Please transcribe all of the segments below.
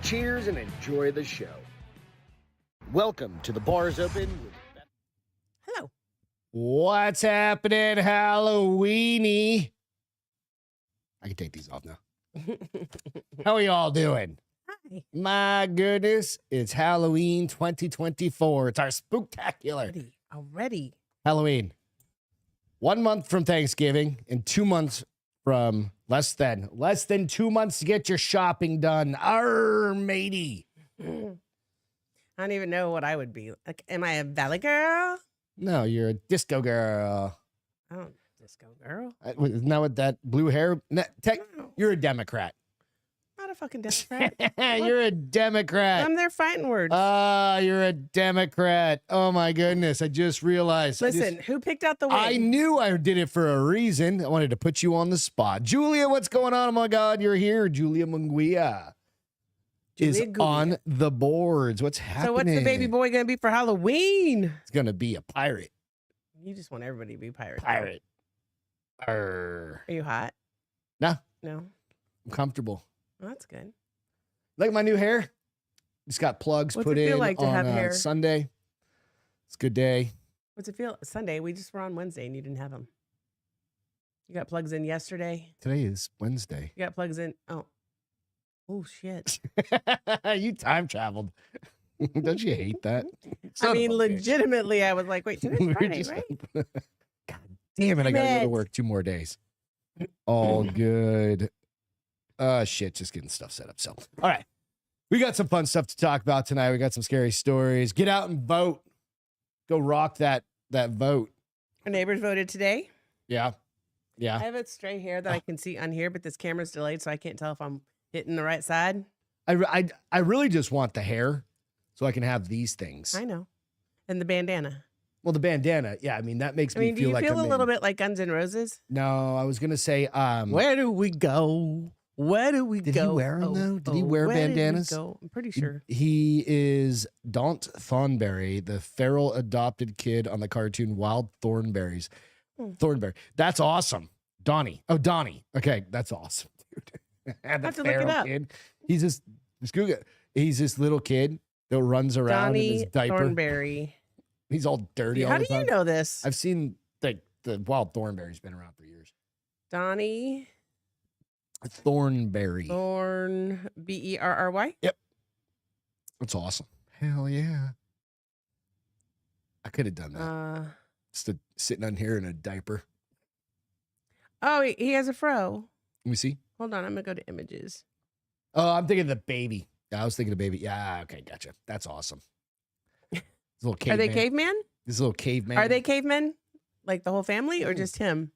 Cheers and enjoy the show. Welcome to the Bars Open with Beth. Hello. What's happening, Halloweeny? I can take these off now. How are y'all doing? Hi. My goodness, it's Halloween 2024. It's our Spooktacular. Already. Halloween. 1 month from Thanksgiving and 2 months from less than 2 months to get your shopping done. Arr, matey. I don't even know what I would be. Like, am I a valley girl? No, you're a disco girl. Oh, disco girl. Isn't that what that blue hair? No. You're a Democrat. Not a fucking Democrat. You're a Democrat. I'm their fighting words. You're a Democrat. Oh my goodness. I just realized. Listen, who picked out the wig? I knew I did it for a reason. I wanted to put you on the spot. Julia, what's going on? Oh my God, you're here. Julia Munguia is on the boards. What's happening? So what's the baby boy going to be for Halloween? It's going to be a pirate. You just want everybody to be pirates. Pirate. Arr. Are you hot? No. No. I'm comfortable. Well, that's good. Like my new hair? Just got plugs What's put it feel in like to on have hair? Sunday. It's a good day. What's it feel? Sunday. We just were on Wednesday and you didn't have them. You got plugs in yesterday. Today is Wednesday. You got plugs in. Oh, shit. You time traveled. Don't you hate that? I mean, legitimately, I was like, wait, today's Friday, right? God damn it, I gotta go to work 2 more days. All good. Shit, just getting stuff set up. So, all right. We got some fun stuff to talk about tonight. We got some scary stories. Get out and vote. Go rock that vote. Our neighbors voted today. Yeah. I have a stray hair that I can see on here, but this camera's delayed, so I can't tell if I'm hitting the right side. I really just want the hair so I can have these things. I know. And the bandana. Well, the bandana, yeah. I mean, that makes me feel like do you feel a little bit like Guns N' Roses? No, I was gonna say, where do we go? Where do we go? Did he wear them though? Did he wear bandanas? I'm pretty sure. He is Daunt Thornberry, the feral adopted kid on the cartoon Wild Thornberries. Thornberry. That's awesome. Donnie. Oh, Donnie. Okay, that's awesome, dude. I have to look it up. Kid. He's just Google. He's this little kid that runs around in his diaper. Thornberry. He's all dirty all the time. How do you know this? I've seen the Wild Thornberry's been around for years. Donnie Thornberry. Thorn Berry. Yep. That's awesome. Hell yeah. I could have done that. Just sitting on here in a diaper. Oh, he has a fro. Let me see. Hold on, I'm gonna go to images. Oh, I'm thinking of the baby. Yeah, I was thinking of baby. Yeah, okay, gotcha. That's awesome. This little caveman. Are they cavemen? This little caveman. Are they cavemen? Like the whole family or just him?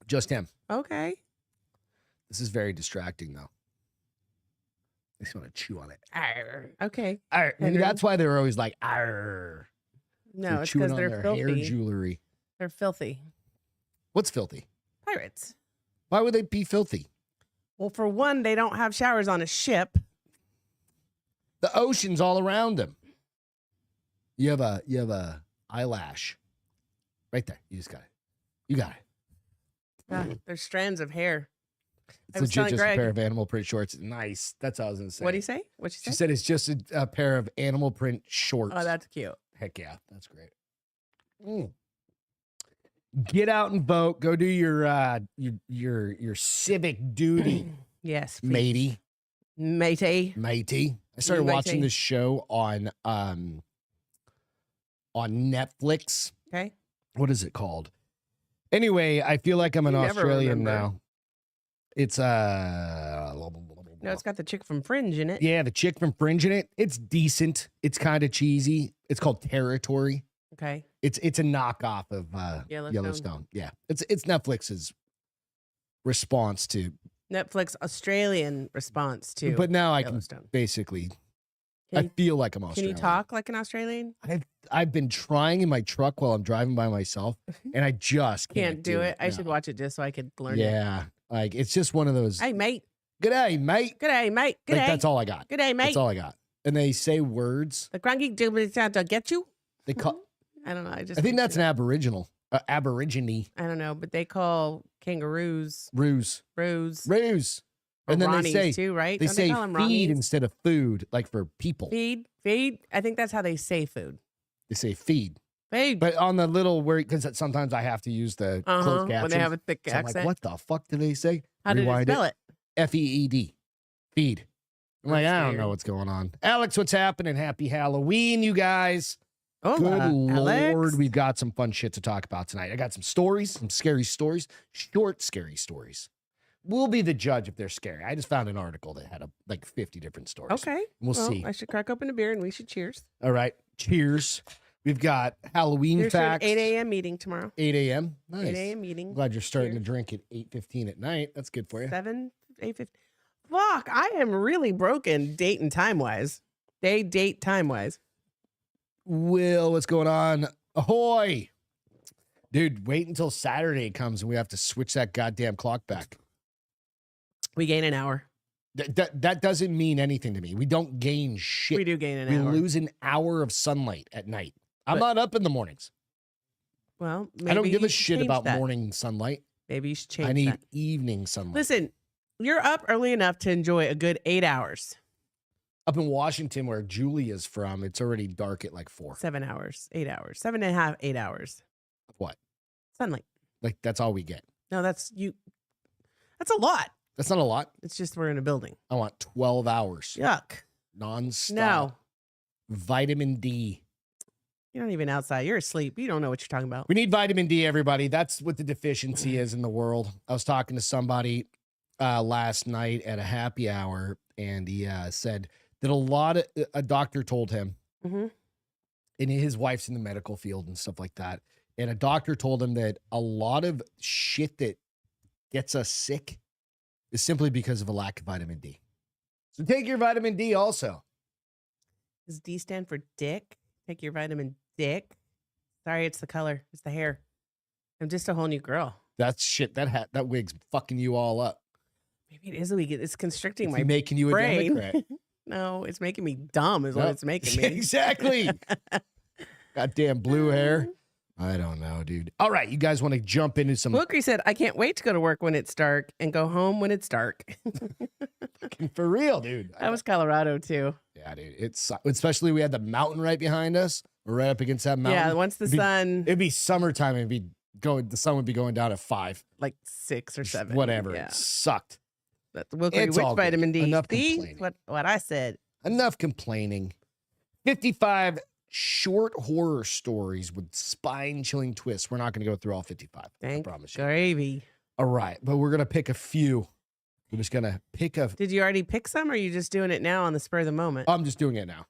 Just him. Okay. This is very distracting, though. I just want to chew on it. Arr. Okay. Arr. Maybe that's why they're always like, arr. No, it's because they're filthy. Hair jewelry. They're filthy. What's filthy? Pirates. Why would they be filthy? Well, for one, they don't have showers on a ship. The ocean's all around them. You have a eyelash right there. You just got it. You got it. There's strands of hair. It's legit just a pair of animal print shorts. Nice. That's what I was going to say. What'd he say? What'd she say? She said it's just a pair of animal print shorts. Oh, that's cute. Heck yeah. That's great. Get out and vote. Go do your civic duty. Yes, please. Matey. I started watching this show on Netflix. Okay. What is it called? Anyway, I feel like I'm an Australian now. It's no, it's got the chick from Fringe in it. Yeah, the chick from Fringe in it. It's decent. It's kind of cheesy. It's called Territory. Okay. It's a knockoff of Yellowstone. Yeah. It's Netflix's response to Netflix Australian response to But now I can basically I feel like I'm Australian. Can you talk like an Australian? I've been trying in my truck while I'm driving by myself, and I just can't do it. I should watch it just so I could learn it. Yeah. Like, it's just one of those. Hey, mate. G'day, mate. G'day, mate. G'day. Like, that's all I got. G'day, mate. That's all I got. And they say words. The cranky to get you? They call. I don't know. I think that's an Aboriginal. Aborigine. I don't know, but they call kangaroos. Ruse. And then they Ronnie's say too, right? they Don't say call 'em feed Ronnies? instead of food, like for people. Feed. I think that's how they say food. They say feed. Feed. But on the little where, because sometimes I have to use the closed captions. When they have a thick So I'm like, accent. what the fuck do they say? How did it spell it? FEED. Feed. I'm like, That's I don't know weird. what's going on. Alex, what's happening? Happy Halloween, you guys. Oh, Good Lord. Alex. We've got some fun shit to talk about tonight. I got some stories, some scary stories, short, scary stories. We'll be the judge if they're scary. I just found an article that had like 50 different stories. Okay. We'll see. I should crack open a beer and we should cheers. All right. Cheers. We've got Halloween Here's your facts. 8 a.m. meeting tomorrow. 8 a.m. Nice. 8 a.m. meeting. Glad you're starting Cheers. to drink at 8:15 at night. That's good for you. 8:50. Fuck, I am really broken date and time wise. Date time wise. Will, what's going on? Ahoy. Dude, wait until Saturday comes and we have to switch that goddamn clock back. We gain an hour. That doesn't mean anything to me. We don't gain shit. We do gain an We hour. lose an hour of sunlight at night. I'm But- not up in the mornings. Well, maybe I don't give you a should shit change about that. morning sunlight. Maybe you should change I need that. evening sunlight. Listen, you're up early enough to enjoy a good 8 hours. Up in Washington, where Julia's from, it's already dark at like 4. 7 hours, 8 hours, 7.5, 8 hours. What? Sunlight. Like, that's all we get. No, that's you. That's a lot. That's not a lot. It's just we're in a building. I want 12 hours. Yuck. Nonstop. No, Vitamin D. you're not even outside. You're asleep. You don't know what you're talking about. We need vitamin D, everybody. That's what the deficiency is in the world. I was talking to somebody last night at a happy hour, and he said that a doctor told him, Mhm. and his wife's in the medical field and stuff like that, and a doctor told him that a lot of shit that gets us sick is simply because of a lack of vitamin D. So take your vitamin D also. Does D stand for dick? Take your vitamin dick. Sorry, it's the color. It's the hair. I'm just a whole new girl. That's shit. That wig's fucking you all up. Maybe it is a week. It's constricting It's my making you a brain. Democrat. No, it's making me dumb is what No. it's making me. Exactly. Goddamn blue hair. I don't know, dude. All right, you guys want to jump into some Wilkery said, I can't wait to go to work when it's dark and go home when it's dark. for real, dude. That was Colorado too. Yeah, dude. It's especially we had the mountain right behind us. We're right up against that mountain. Yeah, once the It'd be- sun, It'd be summertime. The sun would be going down at 5. like 6 or 7. Whatever. Yeah. It sucked. That's Wilkery, It's which all good. vitamin D? Enough D? complaining. What I said. Enough complaining. 55 short horror stories with spine-chilling twists. We're not going to go through all 55. I Thank promise you. gravy. All right, but we're going to pick a few. We're just going to pick a... Did you already pick some or are you just doing it now on the spur of the moment? I'm just doing it now.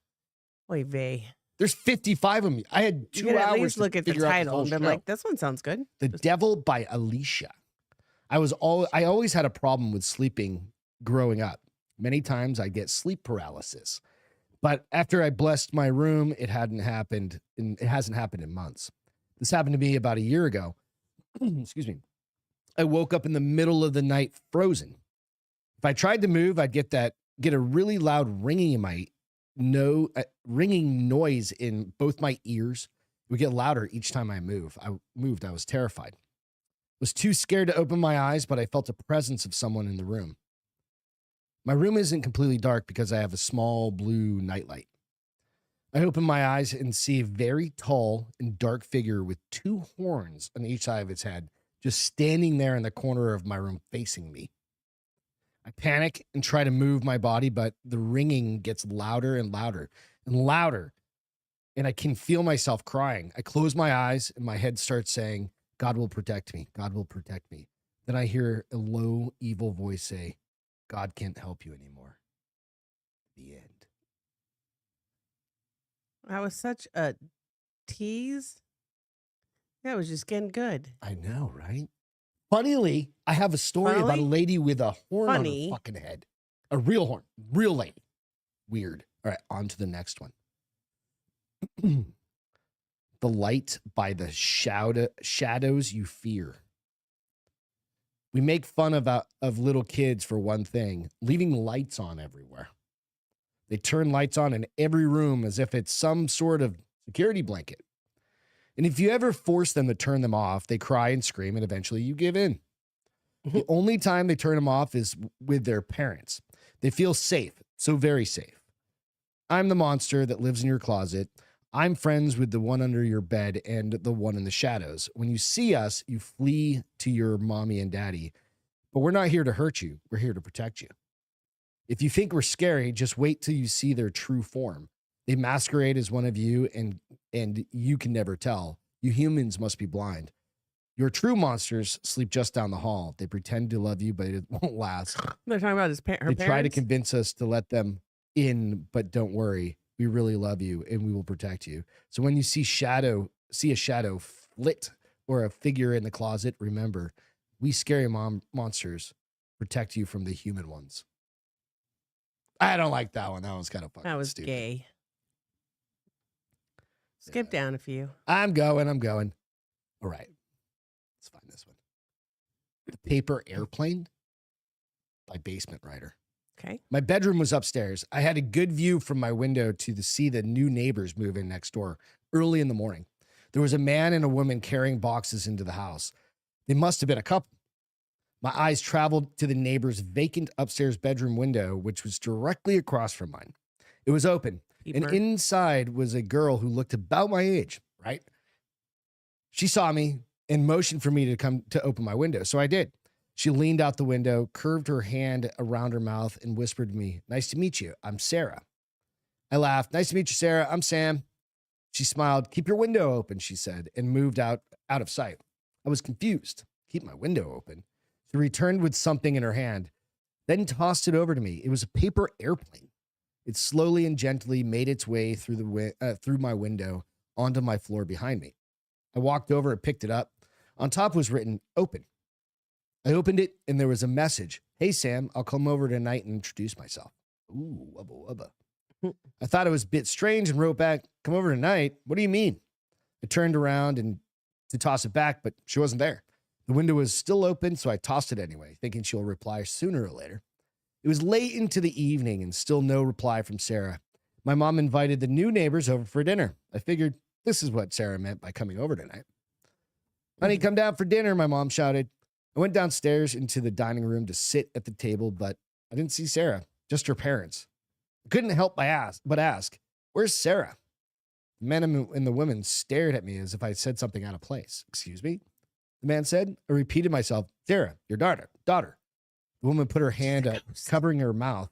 Oy vey. There's 55 of them. I had 2 You could hours at least to look at the figure out title whole and been show. like, this one sounds good. The Devil by Alicia. I always had a problem with sleeping growing up. Many times I get sleep paralysis. But after I blessed my room, it hasn't happened in months. This happened to me about a year ago. Excuse me. I woke up in the middle of the night frozen. If I tried to move, I'd get a really loud ringing noise in both my ears. It would get louder each time I moved. I was terrified. Was too scared to open my eyes, but I felt the presence of someone in the room. My room isn't completely dark because I have a small blue nightlight. I open my eyes and see a very tall and dark figure with 2 horns on each side of its head, just standing there in the corner of my room facing me. I panic and try to move my body, but the ringing gets louder and louder and louder, and I can feel myself crying. I close my eyes and my head starts saying, God will protect me. God will protect me. Then I hear a low, evil voice say, God can't help you anymore. The end. That was such a tease. That was just getting good. I know, right? Funnily, I have a story about a Funnily? lady with a horn Funny. on her fucking head. A real horn. Real lady. Weird. All right, on to the next one. The light by the shadows you fear. We make fun of little kids for one thing, leaving lights on everywhere. They turn lights on in every room as if it's some sort of security blanket. And if you ever force them to turn them off, they cry and scream, and eventually you give in. The only time they turn them off is with their parents. They feel safe, so very safe. I'm the monster that lives in your closet. I'm friends with the one under your bed and the one in the shadows. When you see us, you flee to your mommy and daddy. But we're not here to hurt you. We're here to protect you. If you think we're scary, just wait till you see their true form. They masquerade as one of you, and you can never tell. You humans must be blind. Your true monsters sleep just down the hall. They pretend to love you, but it won't last. They're talking about her They try to parents? convince us to let them in, but don't worry. We really love you, and we will protect you. So when you see a shadow flit or a figure in the closet, remember, we scary monsters protect you from the human ones. I don't like that one. That one's kind of fucking That was stupid. gay. Skip down a few. I'm going. All right. Let's find this one. The Paper Airplane by Basement Writer. Okay. My bedroom was upstairs. I had a good view from my window to see the new neighbors move in next door early in the morning. There was a man and a woman carrying boxes into the house. They must have been a couple. My eyes traveled to the neighbor's vacant upstairs bedroom window, which was directly across from mine. It was open, and inside was a girl who looked about my age, right? She saw me and motioned for me to come to open my window, so I did. She leaned out the window, curved her hand around her mouth, and whispered to me, "Nice to meet you. I'm Sarah." I laughed. "Nice to meet you, Sarah. I'm Sam." She smiled. "Keep your window open," she said, and moved out of sight. I was confused. Keep my window open? She returned with something in her hand, then tossed it over to me. It was a paper airplane. It slowly and gently made its way through my window onto my floor behind me. I walked over and picked it up. On top was written, "Open." I opened it, and there was a message. "Hey, Sam, I'll come over tonight and introduce myself." Ooh, wubba wubba. I thought it was a bit strange and wrote back, "Come over tonight? What do you mean?" I turned around and to toss it back, but she wasn't there. The window was still open, so I tossed it anyway, thinking she'll reply sooner or later. It was late into the evening and still no reply from Sarah. My mom invited the new neighbors over for dinner. I figured this is what Sarah meant by coming over tonight. "Honey, come down for dinner," my mom shouted. I went downstairs into the dining room to sit at the table, but I didn't see Sarah, just her parents. I couldn't help but ask, "Where's Sarah?" The men and the women stared at me as if I said something out of place. "Excuse me?" the man said. I repeated myself, "Sarah, your daughter. The woman put her hand up, covering her mouth.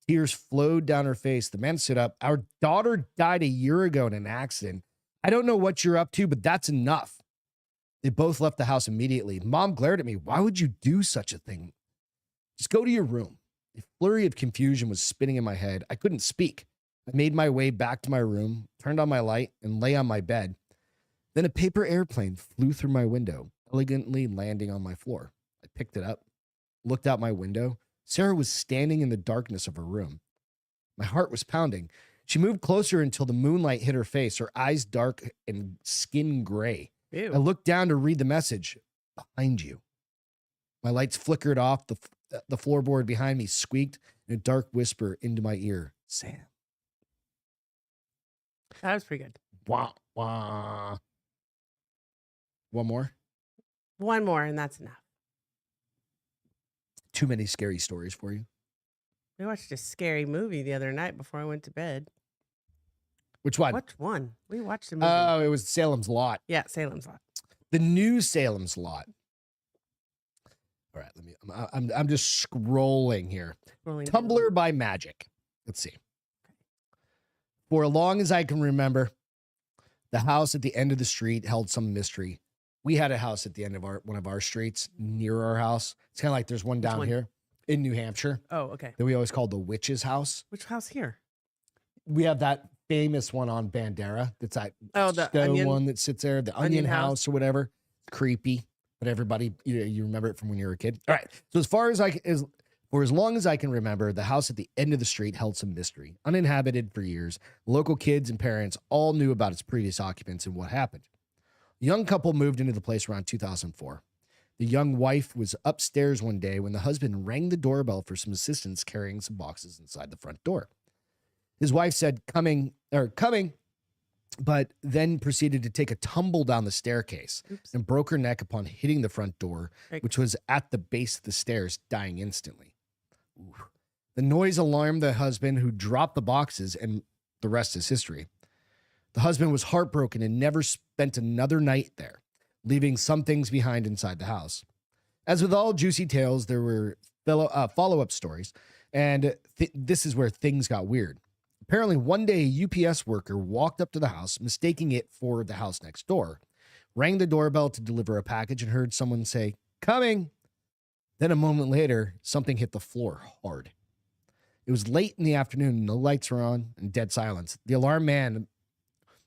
Tears flowed down her face. The man stood up. "Our daughter died a year ago in an accident. I don't know what you're up to, but that's enough." They both left the house immediately. Mom glared at me. "Why would you do such a thing? Just go to your room." A flurry of confusion was spinning in my head. I couldn't speak. I made my way back to my room, turned on my light, and lay on my bed. Then a paper airplane flew through my window, elegantly landing on my floor. I picked it up, looked out my window. Sarah was standing in the darkness of her room. My heart was pounding. She moved closer until the moonlight hit her face, her eyes dark and skin gray. Ew. I looked down to read the message. "Behind you." My lights flickered off. The floorboard behind me squeaked, and a dark whisper into my ear, "Sam." That was pretty good. Wah, wah. One more? One more, and that's enough. Too many scary stories for you. We watched a scary movie the other night before I went to bed. Which one? Which one? We watched a movie. Oh, it was Salem's Lot. Yeah, Salem's Lot. The new Salem's Lot. All right, I'm just scrolling here. Tumblr by Magic. Let's see. For as long as I can remember, the house at the end of the street held some mystery. We had a house at the end of one of our streets near our house. It's kind of like there's one down here in New Hampshire Oh, okay. that we always called the Witch's House. Which house here? We have that famous one on Bandera. That's that the stone onion- one that sits there, the Onion House or whatever. Creepy, but everybody, you remember it from when you were a kid. All right. So for as long as I can remember, the house at the end of the street held some mystery. Uninhabited for years, local kids and parents all knew about its previous occupants and what happened. A young couple moved into the place around 2004. The young wife was upstairs one day when the husband rang the doorbell for some assistance carrying some boxes inside the front door. His wife said, coming. but then proceeded to take a tumble down the staircase Oops. and broke her neck upon hitting the front door, Right. which was at the base of the stairs, dying instantly. Ooh. The noise alarmed the husband, who dropped the boxes, and the rest is history. The husband was heartbroken and never spent another night there, leaving some things behind inside the house. As with all juicy tales, there were follow-up stories, and this is where things got weird. Apparently, one day, a UPS worker walked up to the house, mistaking it for the house next door, rang the doorbell to deliver a package, and heard someone say, "Coming." Then a moment later, something hit the floor hard. It was late in the afternoon, no lights were on, and dead silence.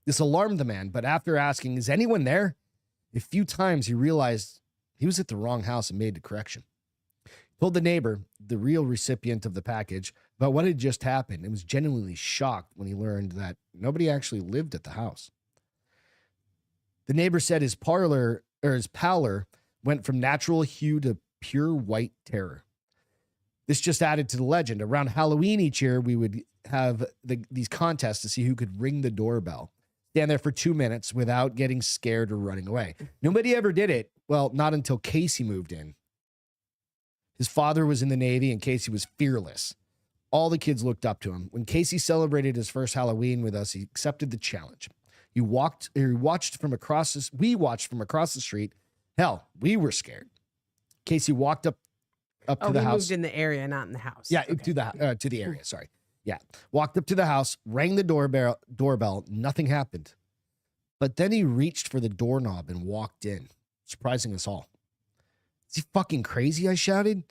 This alarmed the man, but after asking, "Is anyone there?" a few times, he realized he was at the wrong house and made the correction. He told the neighbor, the real recipient of the package, about what had just happened, and was genuinely shocked when he learned that nobody actually lived at the house. The neighbor said his pallor went from natural hue to pure white terror. This just added to the legend. Around Halloween each year, we would have these contests to see who could ring the doorbell. Stand there for 2 minutes without getting scared or running away. Nobody ever did it. Well, not until Casey moved in. His father was in the Navy, and Casey was fearless. All the kids looked up to him. When Casey celebrated his first Halloween with us, he accepted the challenge. We watched from across the street. Hell, we were scared. Casey walked up to the house. Moved in the area, not in the house. Yeah, Okay. to the area. Sorry. Yeah, walked up to the house, rang the doorbell. Nothing happened, but then he reached for the doorknob and walked in, surprising us all. "Is he fucking crazy?" I shouted.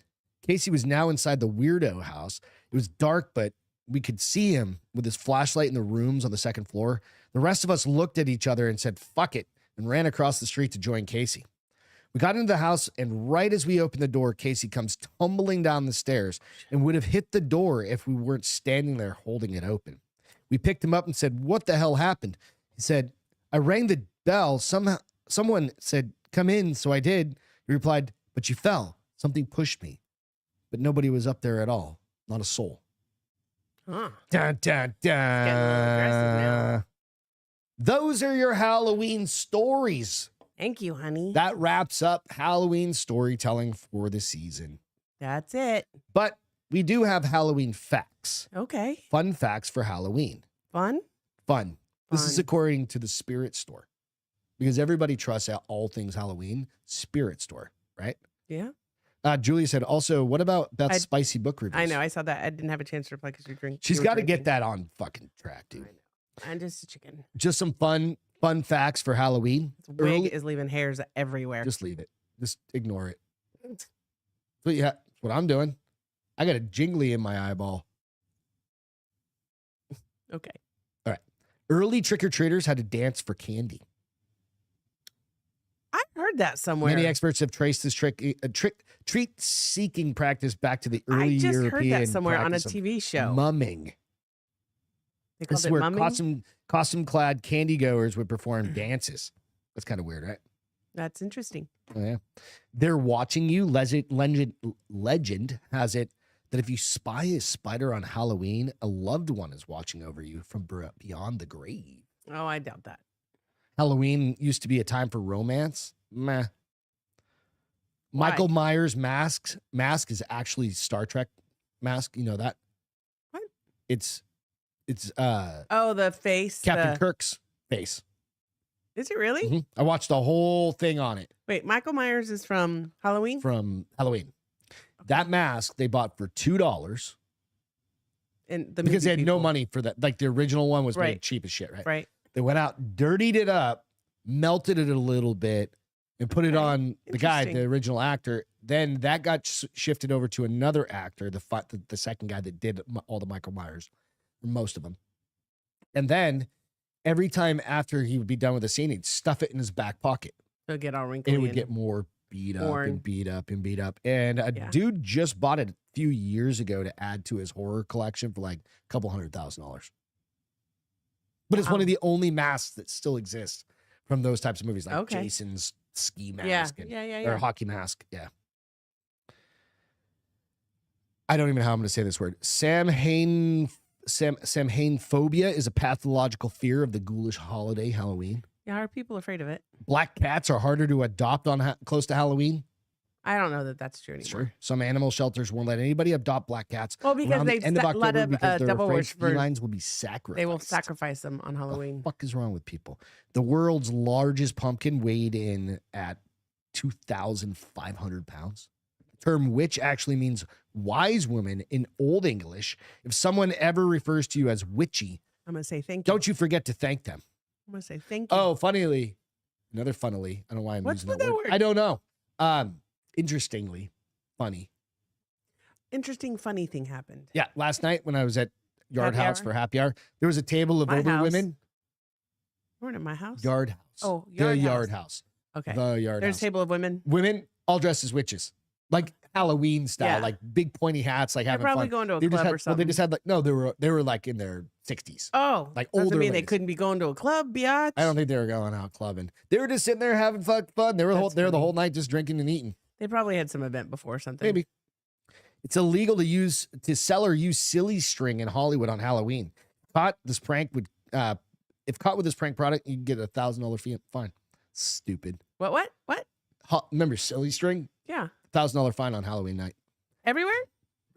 Casey was now inside the weirdo house. It was dark, but we could see him with his flashlight in the rooms on the second floor. The rest of us looked at each other and said, "Fuck it," and ran across the street to join Casey. We got into the house, and right as we opened the door, Casey comes tumbling down the stairs and would have hit the door if we weren't standing there holding it open. We picked him up and said, "What the hell happened?" He said, "I rang the bell. Someone said, 'Come in,' so I did." He replied, "But you fell. Something pushed me." But nobody was up there at all. Not a soul. Huh. Dun, dun, Getting a little aggressive now. dun. Those are your Halloween stories. Thank you, honey. That wraps up Halloween storytelling for the season. That's it. But we do have Halloween facts. Okay. Fun facts for Halloween. Fun? Fun. This is Fun. according to the Spirit Store. Because everybody trusts all things Halloween. Spirit Store, right? Yeah. Julia said, also, what about Beth's spicy book reviews? I know. I saw that. I didn't have a chance to reply because you're drinking. She's got to get that on fucking track, dude. I know. I'm just a chicken. Just some fun facts for Halloween. This wig is leaving hairs everywhere. Just leave it. Just ignore it. But yeah, that's what I'm doing. I got a jingly in my eyeball. Okay. All right. Early trick-or-treaters had to dance for candy. I heard that somewhere. Many experts have traced this treat-seeking practice back to the early I just European heard that somewhere on a practice of TV show. mumming. They This called is it where mumming? costume-clad candy goers would perform dances. That's kind of weird, right? That's interesting. Oh, yeah. They're watching you. Legend has it that if you spy a spider on Halloween, a loved one is watching over you from beyond the grave. Oh, I doubt that. Halloween used to be a time for romance. Meh. Why? Michael Myers' mask is actually Star Trek mask. You know that? What? It's Oh, the face. Captain Kirk's face. Is it really? Mhm. I watched the whole thing on it Wait, Michael Myers is from Halloween? from Halloween. That mask they bought for $2 And the because they movie had no people. money for that. Like the original one was made Right. cheap as shit, right? Right. They went out, dirtied it up, melted it a little bit, and put it Okay. on the guy, Interesting. the original actor. Then that got shifted over to another actor, the second guy that did all the Michael Myers, or most of them. And then every time after he would be done with the scene, he'd stuff it in his back pocket. He'll get all And wrinkly. it would and- get more beat up worn. and beat up and beat up. And a Yeah. dude just bought it a few years ago to add to his horror collection for like a couple $100,000. But it's one Wow. of the only masks that still exists from those types of movies, like Okay. Jason's ski Yeah. mask or hockey mask. Yeah. I don't even know how I'm going to say this word. Sam Samhain phobia is a pathological fear of the ghoulish holiday Halloween. Yeah, are people afraid of it? Black cats are harder to adopt on close to Halloween. I don't know that that's true anymore. Sure. Some animal shelters won't let anybody adopt black cats. Well, because around they the end of let October up because they're double afraid worshipers. felines will be sacrificed. They will sacrifice them on Halloween. What the fuck is wrong with people? The world's largest pumpkin weighed in at 2,500 pounds. The term witch actually means wise woman in Old English. If someone ever refers to you as witchy, I'm going to say thank you. don't you forget to thank them. I'm going to say thank you. Oh, funnily, another funnily. I don't know why I'm What's using with that word. word? I don't know. Interestingly, funny. Interesting, funny thing happened. Yeah, last night when I was at Yard Happy House hour? for happy hour, there was a table of My older house. women. You weren't at my house? Yard House. Oh, the Yard Yard House. House. Okay. The Yard There's House. a table of women. Women all dressed as witches, like Halloween style, Yeah. like big pointy hats, like They're having probably fun. going to a They just club had, or something. well, they just had like no, they were like in their 60s. Oh, like doesn't older mean they ladies. couldn't be going to a club, biatch. I don't think they were going out clubbing. They were just sitting there having fun. They were That's there the funny. whole night just drinking and eating. They probably had some event before or something. Maybe. It's illegal to sell or use silly string in Hollywood on Halloween. If caught with this prank product, you can get $1,000 fine. Stupid. What? Remember silly string? Yeah. $1,000 fine on Halloween night. Everywhere?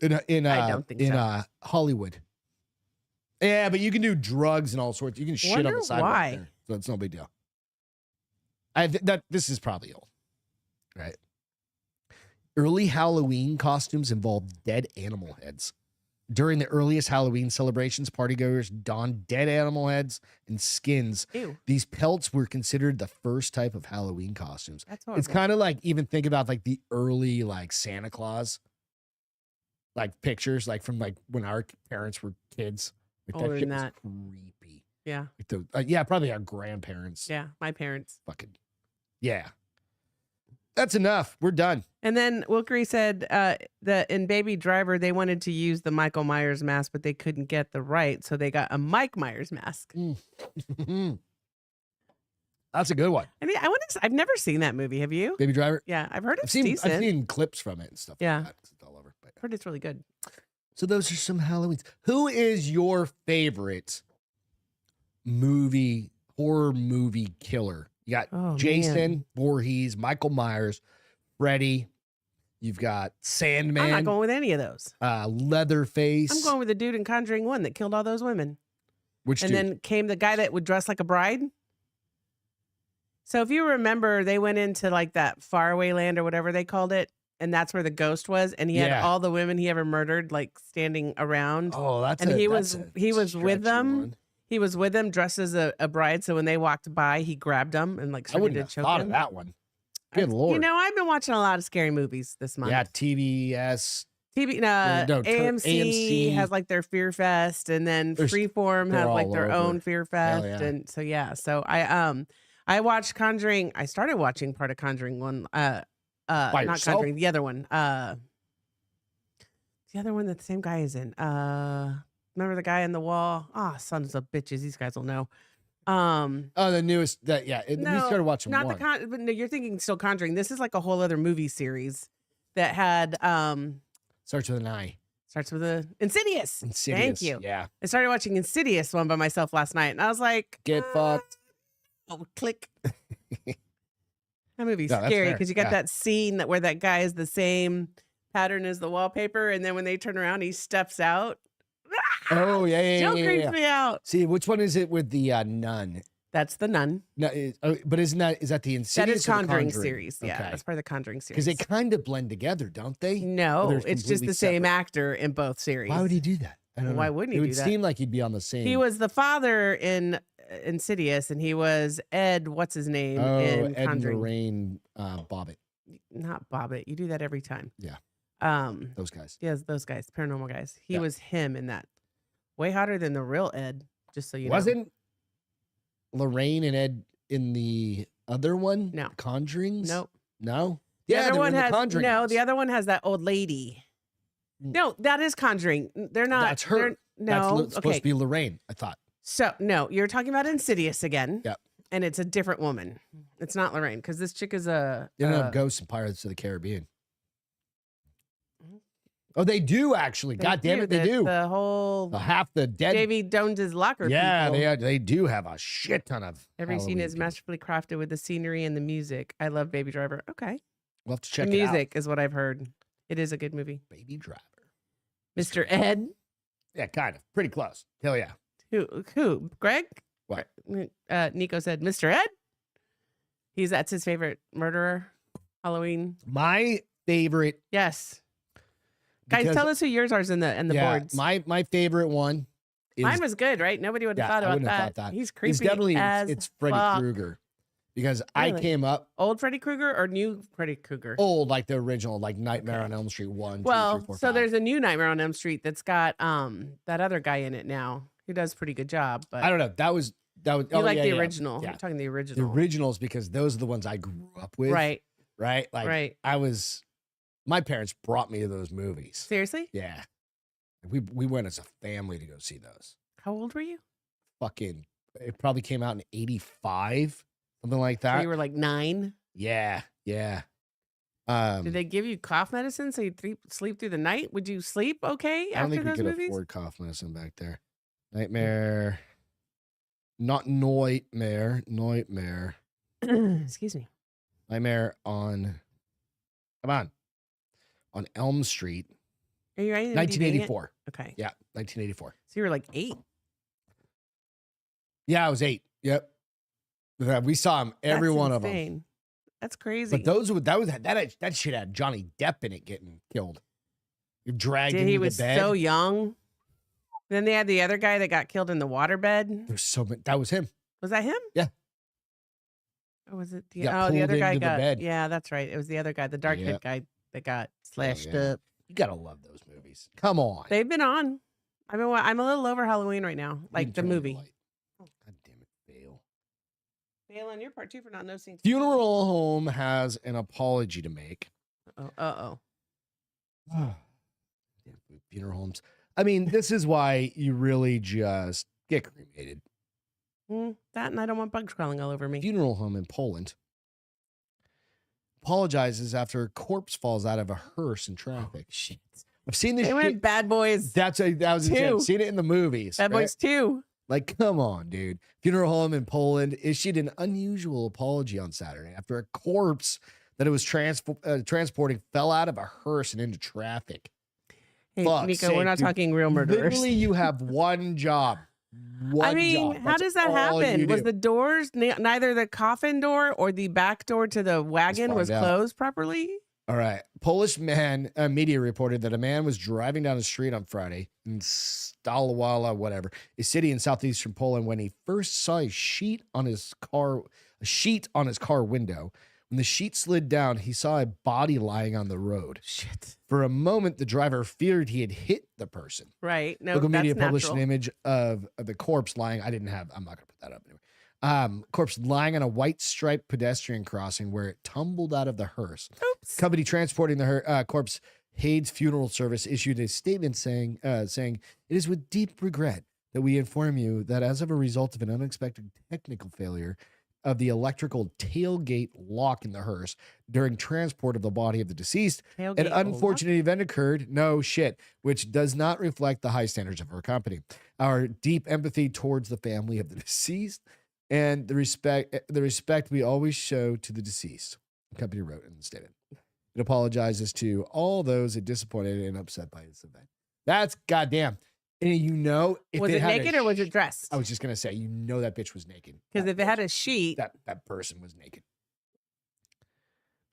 I don't think so. Hollywood. Yeah, but you can do drugs and all sorts. You can shit on Wonder the sidewalk why. there. So it's no big deal. This is probably old. Right. Early Halloween costumes involved dead animal heads. During the earliest Halloween celebrations, partygoers donned dead animal heads and skins. Ew. These pelts were considered the first type of Halloween costumes. That's horrible. It's kind of like, even think about like the early like Santa Claus, like pictures, like from like when our parents were kids. Like Older that shit than was that. creepy. Yeah. Like yeah, probably our grandparents. Yeah. My parents. Fucking yeah. That's enough. We're done. And then Wilkery said that in Baby Driver, they wanted to use the Michael Myers mask, but they couldn't get the right. So they got a Mike Myers mask. That's a good one. I mean, I've never seen that movie. Have you? Baby Driver. Yeah. I've heard it's I've decent. seen clips from it and stuff. Yeah. Like that, 'cause it's all over. But I've heard it's really good. so those are some Halloweens. Who is your favorite horror movie killer? You got Oh, Jason man. Voorhees, Michael Myers, Freddy. You've got Sandman. I'm not going with any of those. Leatherface. I'm going with the dude in Conjuring 1 that killed all those women. Which And dude? then came the guy that would dress like a bride. So if you remember, they went into like that faraway land or whatever they called it. And that's where the ghost was. And he had Yeah. all the women he ever murdered, like standing around. Oh, that's and a, he that's was a he was with stretchy them. one. He was with them dressed as a bride. So when they walked by, he grabbed them and like I started wouldn't to have choke thought him. of that one. Good You Lord. know, I've been watching a lot of scary movies this month. Yeah, TBS. TV, no, AMC has like their Fear Fest, and then There's- Freeform they're has like all their over. own Fear Fest, yeah. and so yeah. So I watched Conjuring. I started watching part of Conjuring 1. Not yourself? Conjuring, the other one. The other one that the same guy is in. Remember the guy in the wall? Ah, sons of bitches. These guys will know. Oh, the newest. We started watching not one. but no, you're thinking still Conjuring. This is like a whole other movie series that had Starts with an I. starts with a Insidious. Insidious. Thank you. Yeah. I started watching Insidious one by myself last night, and I was like, Get fucked. Oh, click. That movie's No, that's scary fair. because you got Yeah. that scene where that guy is the same pattern as the wallpaper, and then when they turn around, he steps out. Oh yeah, Still yeah. creeps me out. See, which one is it with the nun? That's the Nun. No, but is that the Insidious? That is or the Conjuring series. Yeah, Okay. that's part of the Conjuring series. Because they kind of blend together, don't they? No, they're it's just completely the same separate. actor in both series. Why would he do that? I don't know. Why wouldn't he It do would that? seem like he'd be on the same. He was the father in Insidious, and he was Ed. What's his name in Ed and Conjuring? Lorraine Bobbitt. Not Bobbitt. You do that every time. Yeah. Um. Those guys. Yes, those guys, paranormal guys. He Yeah. was him in that. Way hotter than the real Ed. Just so you know. Wasn't Lorraine and Ed in the other one? No. Conjurings? Nope. No? The Yeah, other they were one in the has Conjuring no. house. The other one has that old lady. Mm. No, that is Conjuring. They're not. That's her. they're- That's No. supposed Okay. to be Lorraine, I thought. So no, you're talking about Insidious again. Yep. And it's a different woman. It's not Lorraine because this chick is a. You don't have ghosts and Pirates of the Caribbean. Oh, they do actually. God damn it, they do. The whole half the dead. Davy Jones's locker. Yeah, people. they do have a shit ton of. Every scene is people. masterfully crafted with the scenery and the music. I love Baby Driver. Okay. We'll have to check the it out. music is what I've heard. It is a good movie. Baby Driver. Mr. Ed. Yeah, kind of. Pretty close. Hell yeah. Who? Greg? What? Nico said, Mr. Ed? That's his favorite murderer. Halloween. My favorite. Yes. Guys, tell us who yours are in the boards. My favorite one. Mine was good, right? Nobody would have thought about that. He's creepy. It's definitely it's Freddy Krueger. Because I came up old Freddy Krueger or new Freddy Krueger? Old, like the original, like Nightmare on Elm Street 1, 2, 3, 4, 5. There's a new Nightmare on Elm Street that's got that other guy in it now who does a pretty good job. But I don't know. That was you like the original. Yeah. You're talking the original. The originals because those are the ones I grew up with. Right. Right? Like my parents brought me to those movies. Seriously? Yeah. We went as a family to go see those. How old were you? It probably came out in 85. Something like that. So you were like 9? Yeah. Did they give you cough medicine so you'd sleep through the night? Would you sleep okay after those movies? I don't think we could afford cough medicine back there. Nightmare. Not Nightmare. Excuse me. Nightmare on Elm Street. Are you ready? 1984. Okay. Yeah, 1984. So you were like 8? Yeah, I was 8. Yep. We saw him, every one of them. That's crazy. But that shit had Johnny Depp in it getting killed. You're dragged into the bed. He was so young. Then they had the other guy that got killed in the waterbed. There's so many. That was him. Was that him? Yeah. Or was it the other guy got bed. Yeah, that's right. It was the other guy, the dark haired guy that got slashed up. You gotta love those movies. Come on. They've been on. I'm a little over Halloween right now. Like the movie. God damn it, Bale. Bale on your part too for not noticing. Funeral Home has an apology to make. Uh-oh. Funeral homes. I mean, this is why you really just get cremated. That and I don't want bugs crawling all over me. Funeral home in Poland apologizes after a corpse falls out of a hearse in traffic. Oh, shit. I've seen this. They went Bad Boys. I've seen it in the movies. Bad Boys 2. Like, come on, dude. Funeral home in Poland issued an unusual apology on Saturday after a corpse that it was transporting fell out of a hearse and into traffic. Hey, Nico, we're not talking real murderers. Literally, you have one job. How does that happen? Was the doors, neither the coffin door or the back door to the wagon was closed properly? All right. Polish media reported that a man was driving down the street on Friday in Stalowa, whatever, a city in southeastern Poland, when he first saw a sheet on his car window. When the sheet slid down, he saw a body lying on the road. Shit. For a moment, the driver feared he had hit the person. Right. No, local media published natural. an image of the corpse lying. I'm not going to put that up anyway. Corpse lying on a white striped pedestrian crossing where it tumbled out of the hearse. Oops. Company transporting the corpse, Haydes Funeral Service, issued a statement saying, it is with deep regret that we inform you that as of a result of an unexpected technical failure of the electrical tailgate lock in the hearse during transport of the body of the deceased, an unfortunate event occurred, which does not reflect the high standards of our company. Our deep empathy towards the family of the deceased and the respect we always show to the deceased, the company wrote in the statement. It apologizes to all those disappointed and upset by this event. That's goddamn. And if was it naked or was it dressed? I was just gonna say, that bitch was naked. Because if it had a sheet, that person was naked.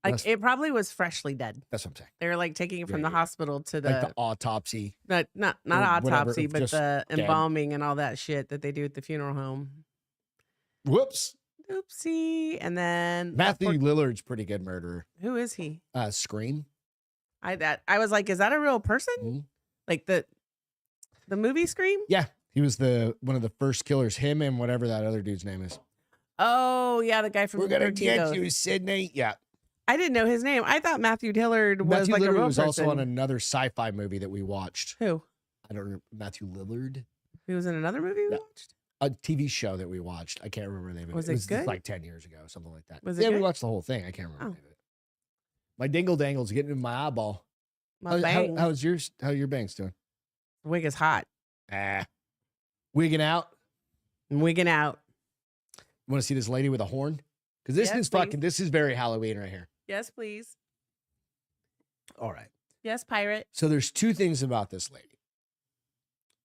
It probably was freshly dead. That's what I'm saying. They were like taking it from the hospital to the autopsy. Not autopsy, whatever, but the embalming and all that shit that they do at the funeral home. Whoops. Oopsie. And then Matthew Lillard's pretty good murderer. Who is he? Scream. I was like, is that a real person? Mm-hmm. Like the movie Scream? Yeah. He was one of the first killers, him and whatever that other dude's name is. Oh, yeah, the guy from We're gonna get you, Sydney. Yeah. I didn't know his name. I thought Matthew Lillard was a real person. Also on another sci-fi movie that we watched. Who? I don't know. Matthew Lillard. He was in another movie we watched? A TV show that we watched. I can't remember the name of it. Was it good? Like 10 years ago, something like that. Was it good? We watched the whole thing. I can't remember the name of it. My dingle dangle's getting in my eyeball. My bangs. How are your bangs doing? Wig is hot. Wigging out. I'm wigging out. You want to see this lady with a horn? Because this Yes, is please. this is very Halloween right here. Yes, please. All right. Yes, pirate. So there's two things about this lady.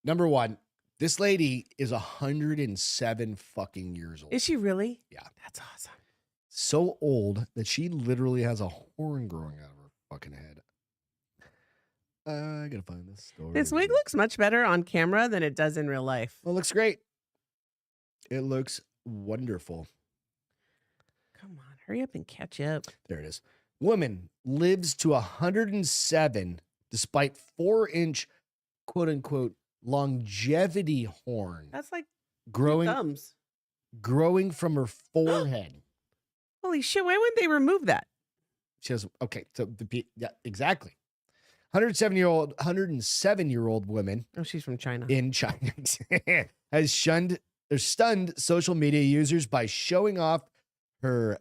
Number one, this lady is 107 fucking years old. Is she really? Yeah. That's awesome. So old that she literally has a horn growing out of her fucking head. I gotta find this story. This wig looks much better on camera than it does in real life. Well, it looks great. It looks wonderful. Come on, hurry up and catch up. There it is. Woman lives to 107 despite 4-inch quote unquote longevity horn That's like growing thumbs. growing from her forehead. Holy shit! Why wouldn't they remove that? She has yeah, exactly. 107-year-old woman Oh, she's from China. in China has stunned social media users by showing off her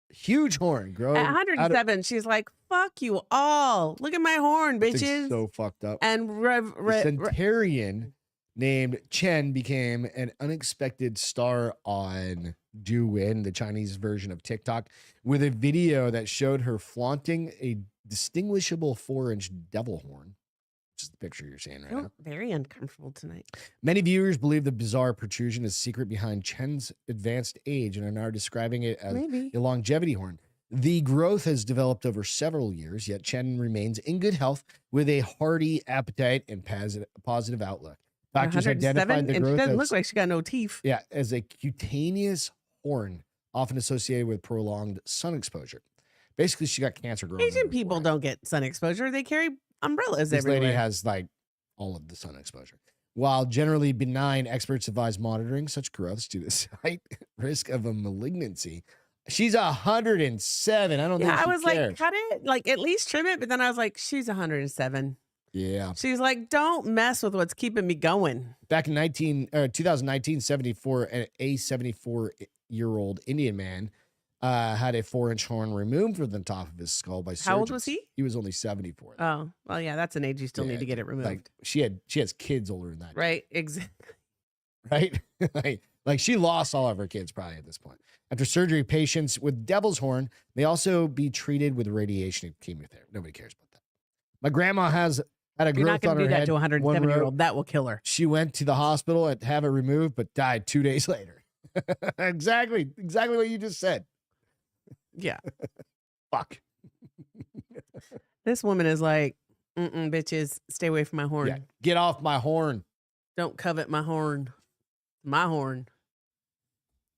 huge horn growing At 107, she's like, "Fuck you all! Look at my horn, bitches!" so fucked up. And The centurion named Chen became an unexpected star on Douyin, the Chinese version of TikTok, with a video that showed her flaunting a distinguishable 4-inch devil horn, which is the picture you're seeing right now. Very uncomfortable tonight. Many viewers believe the bizarre protrusion is secret behind Chen's advanced age and are now describing it as Maybe. a longevity horn. The growth has developed over several years, yet Chen remains in good health with a hearty appetite and positive outlook. Doctors identified the and she growth doesn't as, look like she got no teeth. as a cutaneous horn, often associated with prolonged sun exposure. Basically, she got cancer growing. Asian people don't get sun exposure. They carry umbrellas This everywhere. lady has like all of the sun exposure. While generally benign, experts advise monitoring such growths due to slight risk of a malignancy. She's 107. I don't think I she was cares. like, cut it, like at least trim it. But then I was like, she's 107. Yeah. She's like, don't mess with what's keeping me going. Back in 2019, 74, a 74-year-old Indian man had a 4-inch horn removed from the top of his skull by surgeons. How old was he? He was only 74. Oh, well, yeah, that's an age you still Yeah, need to get it removed. Like she has kids older than that. Right? Exactly. Right? like she lost all of her kids probably at this point. After surgery, patients with devil's horn may also be treated with radiation and chemotherapy. Nobody cares about that. My grandma had a You're not growth on going to her do that head. to a 107-year-old. That will kill her. She went to the hospital and have it removed, but died 2 days later. Exactly what you just said. Yeah. Fuck. This woman is like, bitches, stay away from my horn. Yeah, get off my horn. Don't covet my horn. My horn.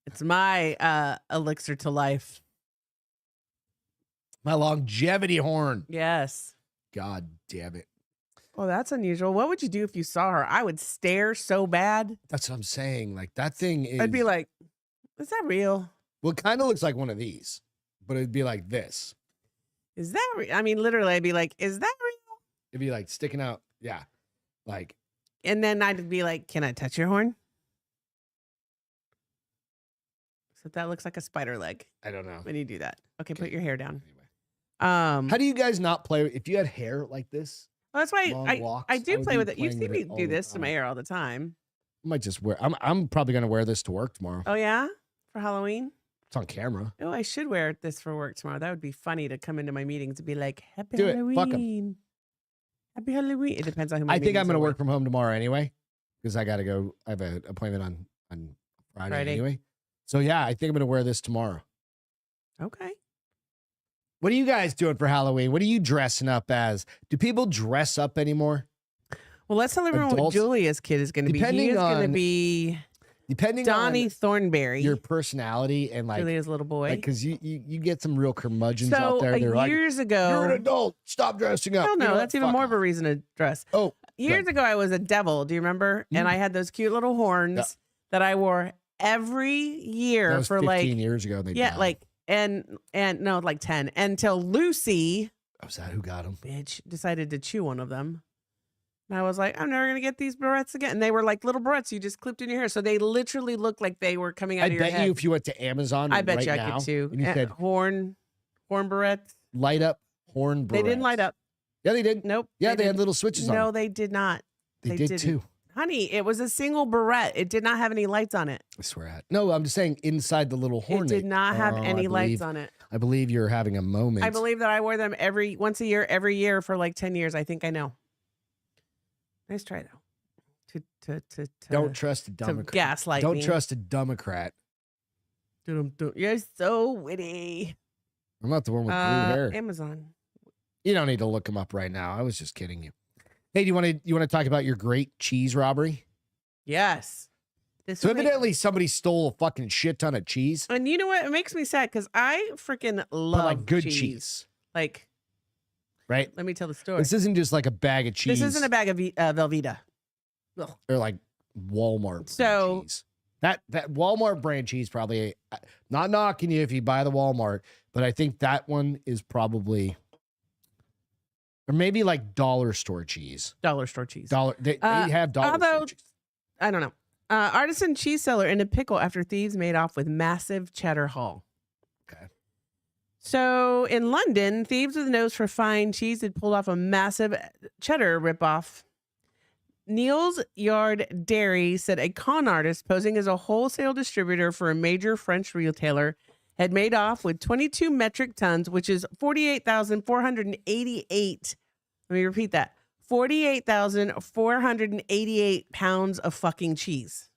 It's my elixir to life. My longevity horn. Yes. God damn it. Well, that's unusual. What would you do if you saw her? I would stare so bad. That's what I'm saying. Like that thing is. I'd be like, is that real? Well, it kind of looks like one of these, but it'd be like this. Is that real? I mean, literally, I'd be like, is that real? It'd be like sticking out. Yeah. Like. And then I'd be like, can I touch your horn? So that looks like a spider leg I don't know. when you do that. Okay, put your hair down. Anyway. How do you guys not play if you had hair like this? Well, that's why long walks, I I do would play be with it. You playing see with me it all do the this to my time. hair all the time. I might just wear. I'm probably gonna wear this to work tomorrow. Oh yeah, for Halloween. It's on camera. Oh, I should wear this for work tomorrow. That would be funny to come into my meetings and be like, "Happy Do it. Halloween, Fuck 'em. Happy Halloween." It depends on who. My I think I'm meetings gonna are work with. from home tomorrow anyway, because I gotta go. I have an appointment on Friday anyway. So yeah, I think I'm gonna wear this tomorrow. Okay. What are you guys doing for Halloween? What are you dressing up as? Do people dress up anymore? Well, let's tell everyone what Adults? Julia's kid is going to be. He Depending is going to on- be Depending Donnie on Thornberry, your personality and like, Julia's little boy. because you get some real curmudgeons out So there. They're like, years you're ago, an adult. Stop dressing up. hell You know no, what? that's even Fuck more of a off. reason to dress. Oh, Years ago, I was a devil. Do you remember? And Mm. I had those cute little horns that I wore every that year was for 15 years ago. And they died. like and no, like 10 until Lucy, Was that who got them? bitch, decided to chew one of them. And I was like, I'm never gonna get these barrettes again. And they were like little barrettes you just clipped in your hair, so they literally looked like they were coming out I of your bet head. you if you went to Amazon, I bet right you I now, could too. and you said horn barrettes. light up horn. They didn't light barrettes," up. Yeah, they did. Nope. Yeah, they had little switches on. No, them. they did not. They did didn't. too. Honey, it was a single barrette. It did not have any lights on it. I swear at. No, I'm just saying inside the little Hornet. It did not have any lights believe, on it. I believe you're having a moment. I believe that I wore them once a year, every year for like 10 years. I think I know. Nice try though. Don't trust a to Democrat. gaslight Don't me. trust a Democrat. You're so witty. I'm not the one with blue hair. Amazon. You don't need to look them up right now. I was just kidding you. Hey, do you want to talk about your great cheese robbery? Yes. So evidently somebody stole a fucking shit ton of cheese. And you know what? It makes me sad because I freaking love But like good cheese. Like, right? let me tell the story. This isn't just like a bag of cheese. This isn't a bag of Velveeta. Ugh. Or like Walmart So cheese. That Walmart brand cheese probably, not knocking you if you buy the Walmart, but I think that one is probably, or maybe like dollar store cheese. Dollar store cheese. They have dollar store cheese. I don't know. Artisan cheese seller in a pickle after thieves made off with massive cheddar haul. Okay. So in London, thieves with a nose for fine cheese had pulled off a massive cheddar ripoff. Neil's Yard Dairy said a con artist posing as a wholesale distributor for a major French retailer had made off with 22 metric tons, which is 48,488. Let me repeat that. 48,488 pounds of fucking cheese.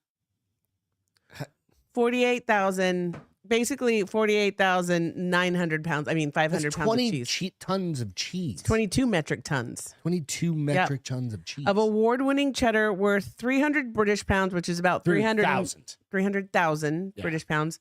48,000, basically 48,900 pounds. I mean, 500 pounds of cheese. Tons of cheese. 22 metric tons. 22 metric tons of cheese. Of award-winning cheddar worth 300 British pounds, which is about 300,000 British pounds,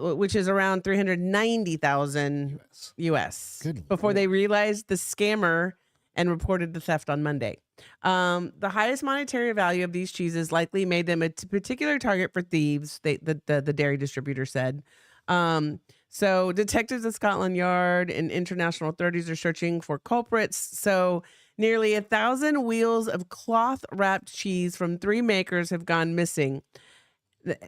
which is around 390,000 US. Before they realized the scammer and reported the theft on Monday. The highest monetary value of these cheeses likely made them a particular target for thieves, the dairy distributor said. So detectives at Scotland Yard and international authorities are searching for culprits. So nearly 1,000 wheels of cloth-wrapped cheese from 3 makers have gone missing.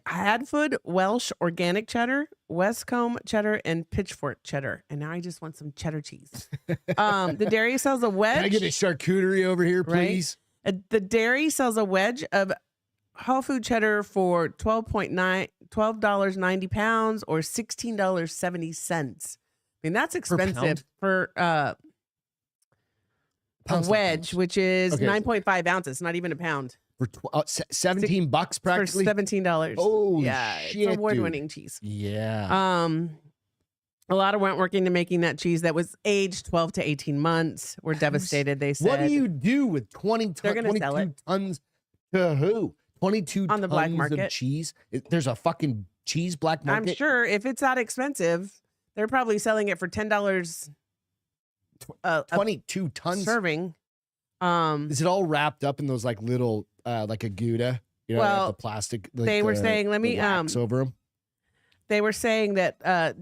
Hadfoot Welsh organic cheddar, Westcombe cheddar, and Pitchfork cheddar. And now I just want some cheddar cheese. The dairy sells a wedge. Can I get a charcuterie over here, please? Right? The dairy sells a wedge of whole food cheddar for $12.90 pounds or $16.70. I mean, that's expensive for a wedge, which is 9.5 ounces, not even a pound. For $17 practically? For $17. Oh, yeah, shit, it's award-winning cheese. Yeah. A lot of went working to making that cheese that was aged 12 to 18 months. Were devastated, they said. What do you do with 22 tons to who? 22 on the tons black market of cheese? There's a fucking cheese black market? I'm sure if it's that expensive, they're probably selling it for $10 22 tons serving. Is it all wrapped up in those like little like a Gouda? You know, well, the plastic. Like they were saying, let me over them. They were saying that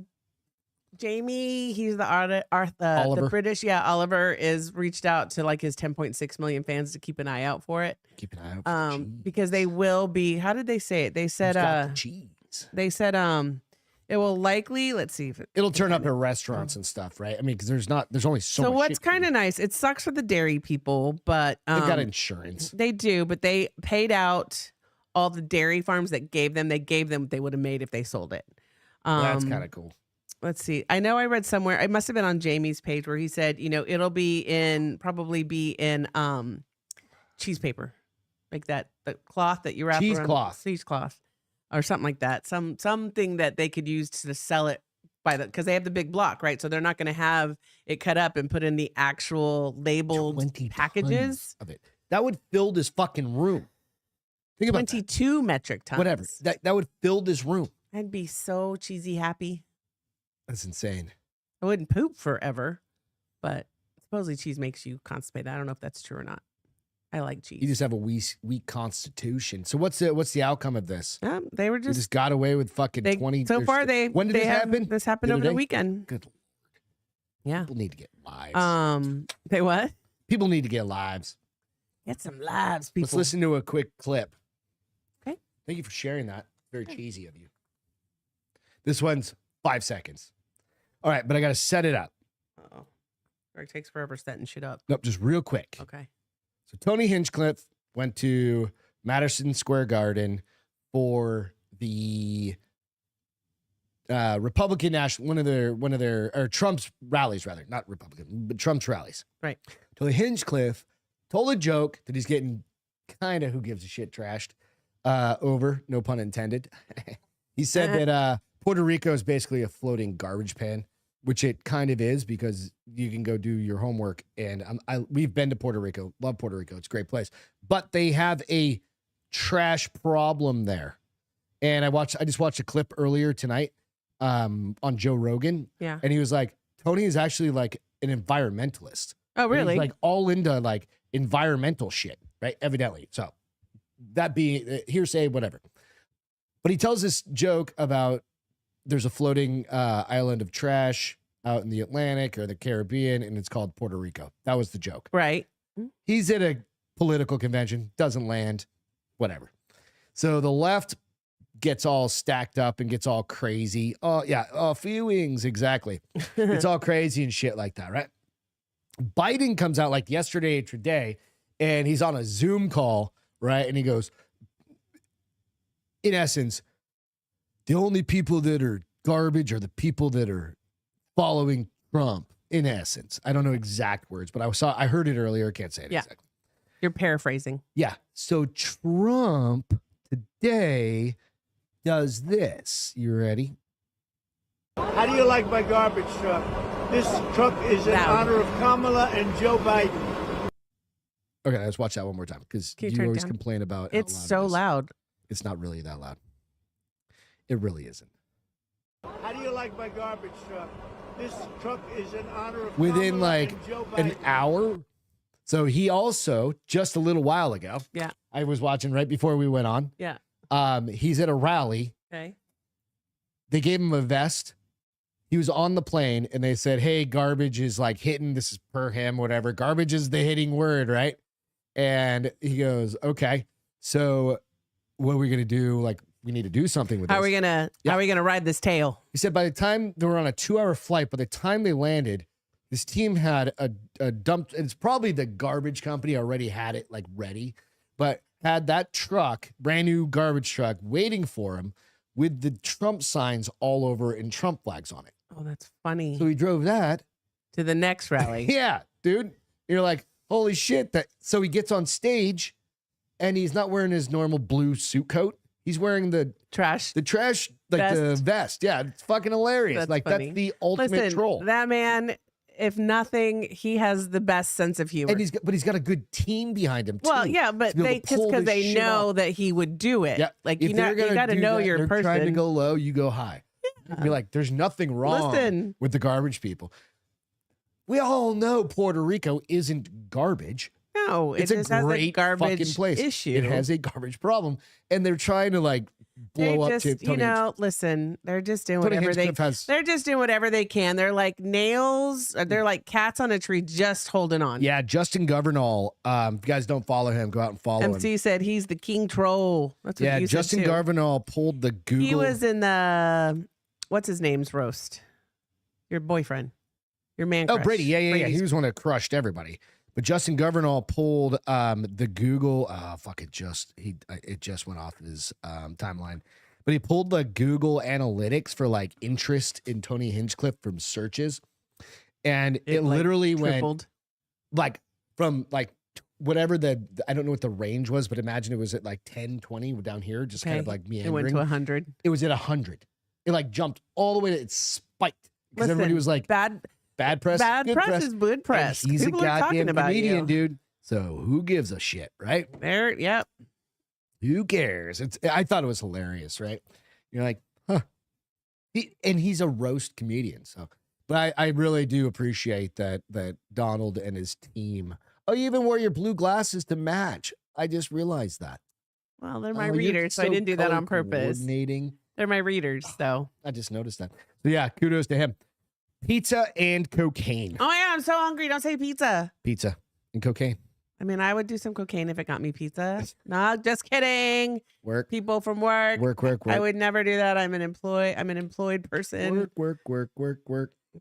Jamie, he's the British, Oliver is reached out to like his 10.6 million fans to keep an eye out for it. Keep an eye out for cheese. Because they will be. How did they say it? They said the cheese. They said it will likely, let's see if it'll turn up at restaurants and stuff, right? I mean, because there's only so much. So what's kind of nice, it sucks for the dairy people, but they've got insurance. They do, but they paid out all the dairy farms that gave them what they would have made if they sold it. That's kind of cool. Let's see. I know I read somewhere, it must have been on Jamie's page where he said, it'll probably be in cheese paper. Like the cloth that you wrap around. Cheesecloth. Or something like that. Something that they could use to sell it because they have the big block, right? So they're not going to have it cut up and put in the actual labeled packages of it. That would fill this fucking room. Think about 22 metric tons. Whatever. That would fill this room. I'd be so cheesy happy. That's insane. I wouldn't poop forever, but supposedly cheese makes you constipated. I don't know if that's true or not. I like cheese. You just have a weak constitution. So what's the outcome of this? They were they just got away with fucking 20. So far, when did this happen? This happened over the weekend. Good Lord. Yeah. People need to get lives. They what? People need to get lives. Get some lives, people. Let's listen to a quick clip. Okay. Thank you for sharing that. Very cheesy of you. This one's 5 seconds. All right, but I got to set it up. Uh-oh. Or it takes forever setting shit up. Nope, just real quick. Okay. So Tony Hinchcliffe went to Madison Square Garden for the Republican National, one of their or Trump's rallies, rather, not Republican, but Trump's rallies. Right. Tony Hinchcliffe told a joke that he's getting kind of who gives a shit trashed over, no pun intended. He said that Puerto Rico is basically a floating garbage pan, which it kind of is because you can go do your homework. And we've been to Puerto Rico, love Puerto Rico. It's a great place, but they have a trash problem there. And I just watched a clip earlier tonight on Joe Rogan. Yeah. And he was like, Tony is actually like an environmentalist. Oh, really? He's like all into like environmental shit, right? Evidently. So that being hearsay, whatever. But he tells this joke about there's a floating island of trash out in the Atlantic or the Caribbean, and it's called Puerto Rico. That was the joke. Right. He's at a political convention, doesn't land, whatever. So the left gets all stacked up and gets all crazy. Oh, yeah, feelings, exactly. It's all crazy and shit like that, right? Biden comes out like yesterday or today, and he's on a Zoom call, right? And he goes, in essence, the only people that are garbage are the people that are following Trump, in essence. I don't know exact words, but I heard it earlier. Can't say it exactly. You're paraphrasing. Yeah. So Trump today does this. You ready? How do you like my garbage truck? This truck is in honor of Kamala and Joe Biden. Okay, let's watch that one more time because you always complain about it's so loud. It's not really that loud. It really isn't. How do you like my garbage truck? This truck is in honor of within Kamala like and Joe Biden. an hour. So he also just a little while ago. Yeah. I was watching right before we went on. Yeah. He's at a rally. Okay. They gave him a vest. He was on the plane and they said, hey, garbage is like hitting. This is per him, whatever. Garbage is the hitting word, right? And he goes, okay, so what are we going to do? Like, we need to do something with this. How are we gonna ride this tail? He said by the time they were on a 2-hour flight, by the time they landed, this team had a dump. It's probably the garbage company already had it like ready, but had that truck, brand new garbage truck waiting for him with the Trump signs all over and Trump flags on it. Oh, that's funny. So he drove that To the next rally. Yeah, dude. You're like, holy shit. So he gets on stage and he's not wearing his normal blue suit coat. He's wearing the trash, like vest. The vest. Yeah, it's fucking hilarious. That's like funny. that's the ultimate troll. That man, if nothing, he has the best sense of humor. And he's got a good team behind him too. Well, yeah, but because they know that he would do it. Yeah. Like if you got to know your person. Trying to go low, you go high. Yeah. You're like, there's nothing wrong with the garbage people. We all know Puerto Rico isn't garbage. No, it's a great garbage fucking place. Issue. It has a garbage problem, and they're trying to like blow up to Tony. Listen, they're just doing whatever they're just doing whatever they can. They're like nails. They're like cats on a tree, just holding on. Yeah, Justin Governal. If you guys don't follow him, go out and follow him. MC said he's the king troll. That's what you said Justin too. Governal pulled the Google. He was in the what's his name's roast. Your boyfriend, your man. Oh, Brady. Yeah. He was one that crushed everybody. But Justin Governal pulled the Google. It just went off his timeline. But he pulled the Google Analytics for like interest in Tony Hinchcliffe from searches, and it literally went like from like whatever I don't know what the range was, but imagine it was at like 10, 20 down here, just kind of like meandering. It went to 100. It was at 100. It like jumped all the way to it spiked because everybody was like Bad press. Bad press is good press. And he's People a goddamn comedian, you. dude. So who gives a shit, right? Yep. Who cares? I thought it was hilarious, right? You're like, huh. He's a roast comedian. So, but I really do appreciate that Donald and his team. Oh, you even wore your blue glasses to match. I just realized that. Well, they're my readers, so I didn't do that on purpose. They're my readers, though. I just noticed that. So yeah, kudos to him. Pizza and cocaine. Oh, yeah, I'm so hungry. Don't say pizza. Pizza and cocaine. I mean, I would do some cocaine if it got me pizza. No, just kidding. Work. People from work. Work. I would never do that. I'm an employed person. Work.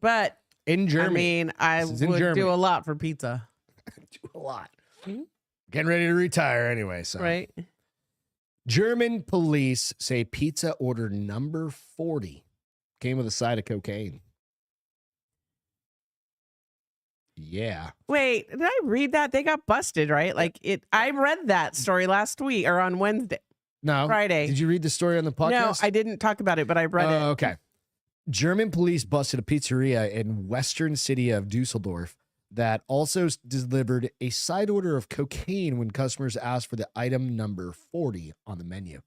But In Germany. I mean, I would do a lot for pizza. Do a lot. Getting ready to retire anyway. So right. German police say pizza order number 40 came with a side of cocaine. Yeah. Wait, did I read that? They got busted, right? Like I read that story last week or on Wednesday. No. Friday. Did you read the story on the podcast? No, I didn't talk about it, but I read it. Okay. German police busted a pizzeria in western city of Dusseldorf that also delivered a side order of cocaine when customers asked for the item number 40 on the menu.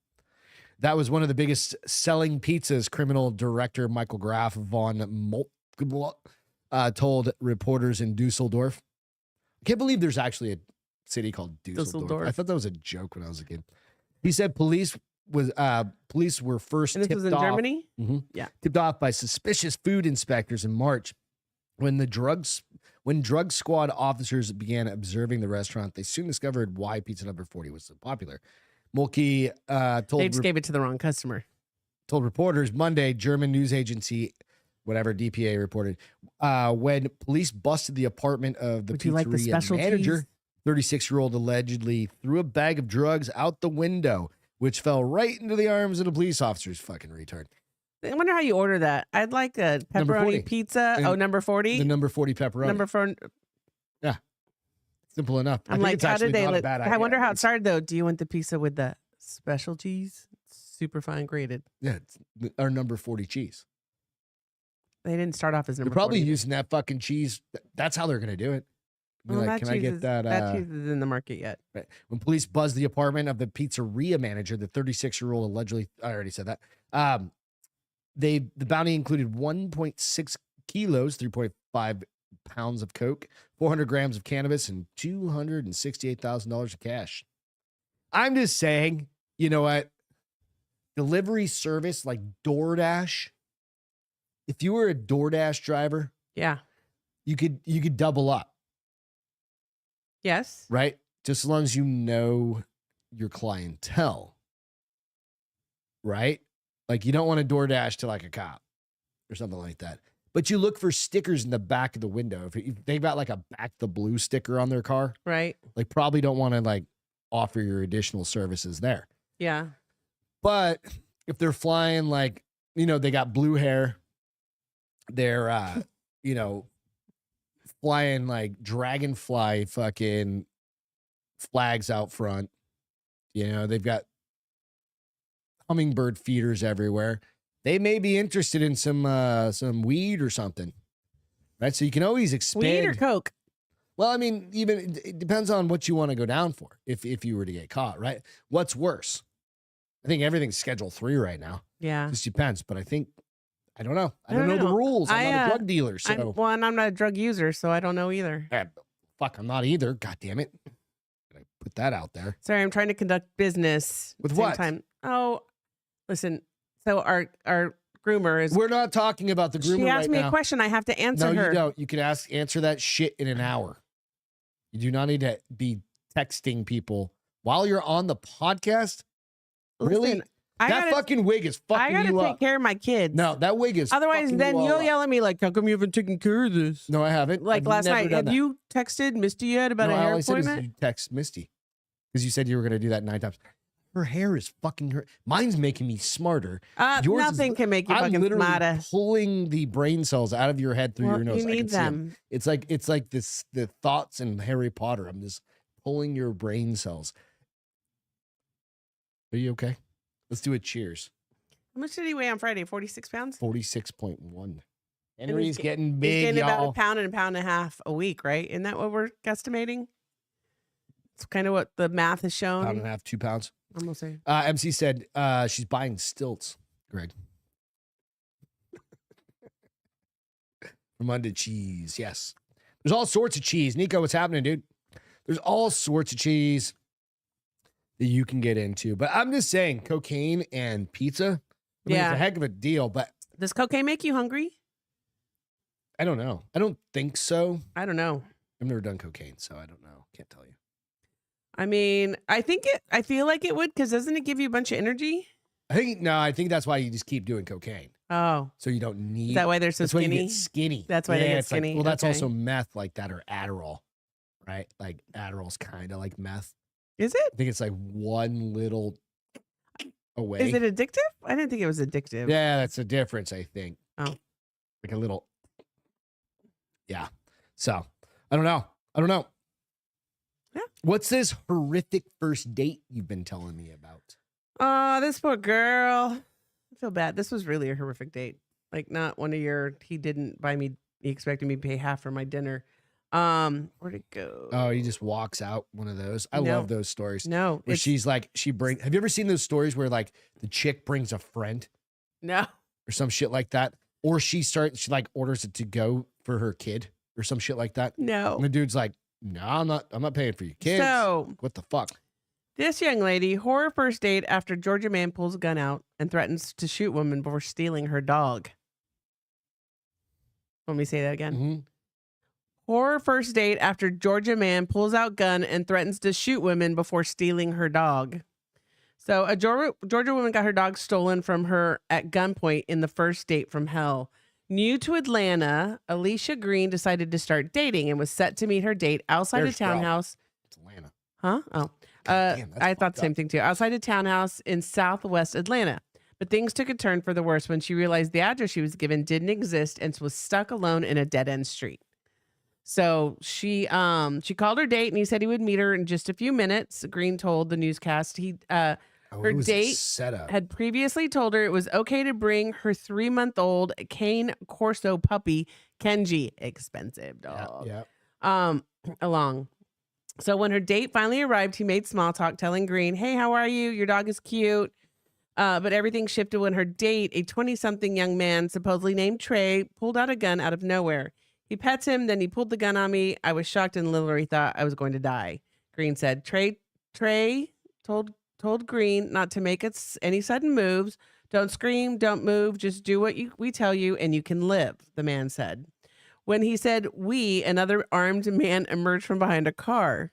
That was one of the biggest selling pizzas, criminal director Michael Graf von Moltke told reporters in Dusseldorf. I can't believe there's actually a city called Dusseldorf. I thought that was a joke when I was a kid. He said police were first and this was in off, Germany? Mm-hmm, yeah, tipped off by suspicious food inspectors in March when drug squad officers began observing the restaurant. They soon discovered why pizza number 40 was so popular. Moltke they just gave it to the wrong customer. Told reporters Monday, German news agency, whatever DPA reported, when police busted the apartment of the pizzeria manager, 36-year-old allegedly threw a bag of drugs out the window, which fell right into the arms of the police officers. Fucking retard. I wonder how you order that. I'd like a pepperoni pizza. And number 40? The number 40 pepperoni. Number 40. Yeah. Simple enough. I'm like, how did they? I wonder how it started, though. Do you want the pizza with the special cheese? Super fine grated. Yeah. It's our number 40 cheese. They didn't start off as number 40. They're probably using that fucking cheese. That's how they're going to do it. Well, like, can I get that? That cheese is in the market yet. Right. When police buzzed the apartment of the pizzeria manager, the 36-year-old allegedly, I already said that. The bounty included 1.6 kilos, 3.5 pounds of coke, 400 grams of cannabis, and $268,000 of cash. I'm just saying, you know what? Delivery service like DoorDash. If you were a DoorDash driver, yeah, you could double up. Yes. Right? Just as long as you know your clientele. Right? Like you don't want to DoorDash to like a cop or something like that. But you look for stickers in the back of the window. If they've got like a back the blue sticker on their car. Right. Like probably don't want to like offer your additional services there. Yeah. But if they're flying like, you know, they got blue hair, they're you know, flying like dragonfly fucking flags out front. You know, they've got hummingbird feeders everywhere. They may be interested in some weed or something. Right? So you can always expand. Weed or coke? Well, I mean, even it depends on what you want to go down for if you were to get caught, right? What's worse? I think everything's Schedule 3 right now. Yeah. Just depends, but I don't know. I don't know the rules. I'm not a drug dealer, so. I'm not a drug user, so I don't know either. Fuck, I'm not either. God damn it. I put that out there. Sorry, I'm trying to conduct business. With what? Time. Oh, listen. So our groomer is. We're not talking about the groomer right now. She asked me a question. I have to answer her. No, you don't. You can answer that shit in an hour. You do not need to be texting people while you're on the podcast. Really? Listen, that fucking wig is fucking you up. I gotta take care of my kids. No, that wig is. Otherwise, then you'll yell at me like, "How come you haven't taken care of this?" No, I haven't. Like last night, have you texted Misty yet about a hair appointment? You text Misty because you said you were going to do that 9 times. Her hair is fucking her. Mine's making me smarter. Yours nothing can make you fucking smarter. Pulling the brain cells out of your head through your nose. You need them. It's like this. The thoughts in Harry Potter. I'm just pulling your brain cells. Are you okay? Let's do a cheers. How much did he weigh on Friday? 46 pounds? 46.1. Henry's getting big, he's getting y'all. about a pound and a pound and a half a week, right? Isn't that what we're guesstimating? It's kind of what the math has shown. Pound and a half, 2 pounds. Almost saying. MC said she's buying stilts, Greg. From Under Cheese, yes. There's all sorts of cheese. Nico, what's happening, dude? There's all sorts of cheese that you can get into. But I'm just saying, cocaine and pizza, it's a heck of a deal. But does cocaine make you hungry? I don't know. I don't think so. I don't know. I've never done cocaine, so I don't know. Can't tell you. I mean, I feel like it would, because doesn't it give you a bunch of energy? I think that's why you just keep doing cocaine. Oh. So you don't need. Is that why they're so that's why skinny? you get skinny. That's why they get it's like- skinny? well, that's Okay. also meth like that or Adderall, right? Like Adderall's kind of like meth. Is it? I think it's like one little away. Is it addictive? I didn't think it was addictive. Yeah, that's the difference, I think. Oh. Like a little. Yeah. So, I don't know. Yeah. What's this horrific first date you've been telling me about? Oh, this poor girl. I feel bad. This was really a horrific date. Like not one of your, he didn't buy me, he expected me to pay half for my dinner. Where'd it go? Oh, he just walks out one of those. I No. love those stories. No. Where she's like, have you ever seen those stories where like the chick brings a friend No. or some shit like that? Or she like orders it to go for her kid or some shit like that. No. And the dude's like, no, I'm not paying for your kids. So What the fuck? this young lady, horror first date after Georgia man pulls a gun out and threatens to shoot woman before stealing her dog. Let me say that again. Mm-hmm. Horror first date after Georgia man pulls out gun and threatens to shoot women before stealing her dog. So a Georgia woman got her dog stolen from her at gunpoint in the first date from hell. New to Atlanta, Alicia Green decided to start dating and was set to meet her date outside a townhouse. It's Atlanta. Huh? Oh. Damn, that's I thought fucked the same up. thing too. Outside a townhouse in Southwest Atlanta. But things took a turn for the worse when she realized the address she was given didn't exist and was stuck alone in a dead-end street. So she called her date and he said he would meet her in just a few minutes. Green told the newscast her it was a date setup. had previously told her it was okay to bring her 3-month-old Cane Corso puppy, Kenji, expensive dog, Yeah. along. So when her date finally arrived, he made small talk, telling Green, "Hey, how are you? Your dog is cute." But everything shifted when her date, a 20-something young man, supposedly named Trey, pulled out a gun out of nowhere. He pets him, then he pulled the gun on me. I was shocked and literally thought I was going to die. Green said. Trey told Green not to make any sudden moves. Don't scream, don't move, just do what we tell you and you can live, the man said. When he said we, another armed man emerged from behind a car.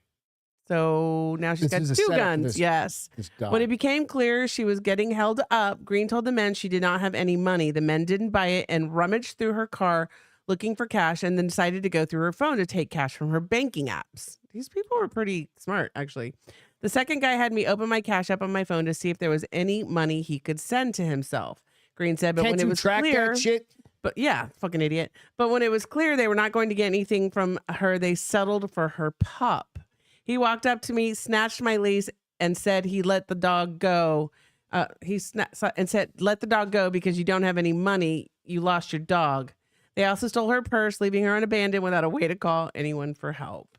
So now she's got This is a two setup for guns. this- Yes. This dog. When it became clear she was getting held up, Green told the men she did not have any money. The men didn't buy it and rummaged through her car looking for cash and then decided to go through her phone to take cash from her banking apps. These people were pretty smart, actually. The second guy had me open my cash app on my phone to see if there was any money he could send to himself. Green said, but Can't when it you was track clear, that shit? but yeah, fucking idiot. But when it was clear they were not going to get anything from her, they settled for her pup. He walked up to me, snatched my leash, and said he let the dog go. And said, "Let the dog go because you don't have any money. You lost your dog." They also stole her purse, leaving her unabandoned without a way to call anyone for help.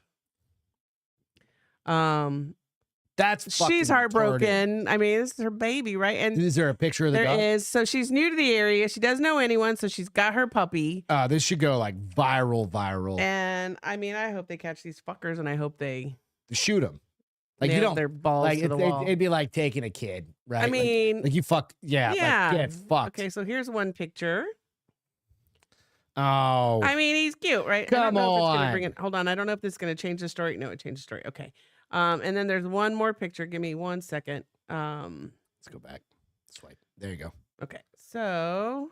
That's fucking She's heartbroken. I mean, this is her baby, right? retarded. And Is there a picture of the there dog? is. So she's new to the area. She doesn't know anyone, so she's got her puppy. This should go like viral. And I mean, I hope they catch these fuckers, and I hope they Shoot them. Like you nail don't. their balls Like to the wall. it'd be like taking a kid, right? I mean, like you fuck. Yeah. yeah. Like, get fucked. Okay, so here's one picture. Oh. I mean, he's cute, right? I Come don't know if it's gonna on. bring it. Hold on, I don't know if this is gonna change the story. No, it changed the story. Okay. And then there's one more picture. Give me 1 second. Let's go back. Swipe. There you go. Okay. So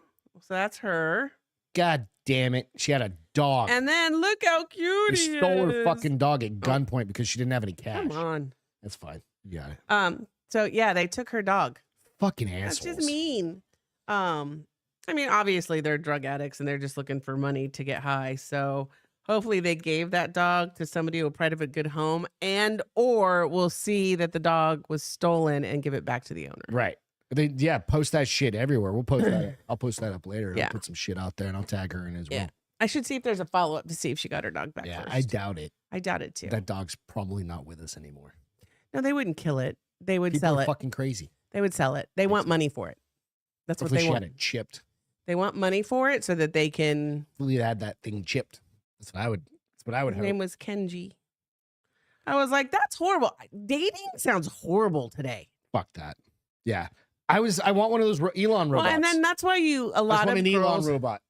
that's her. God damn it. She had a dog. And then look how cute They he stole is. her fucking dog at gunpoint because she didn't have any cash. Come on. That's fine. You got it. So yeah, they took her dog. Fucking That's assholes. just mean. I mean, obviously they're drug addicts and they're just looking for money to get high. So hopefully they gave that dog to somebody who will probably have a good home, and or we'll see that the dog was stolen and give it back to the owner. Right. Post that shit everywhere. We'll post that. I'll post that up later. Yeah. I'll put some shit out there and I'll tag her in as well. Yeah. I should see if there's a follow up to see if she got her dog back Yeah, first. I doubt it. I doubt it too. That dog's probably not with us anymore. No, they wouldn't kill it. They would People sell are it. fucking crazy. They would sell it. They want money for it. That's what Hopefully they she want. had it chipped. They want money for it so that they can. Hopefully had that thing chipped. That's what I would His hope. name was Kenji. I was like, that's horrible. Dating sounds horrible today. Fuck that. Yeah. I want one of those Elon robots. Well, and then that's why a I lot just of want an Elon girls, robot.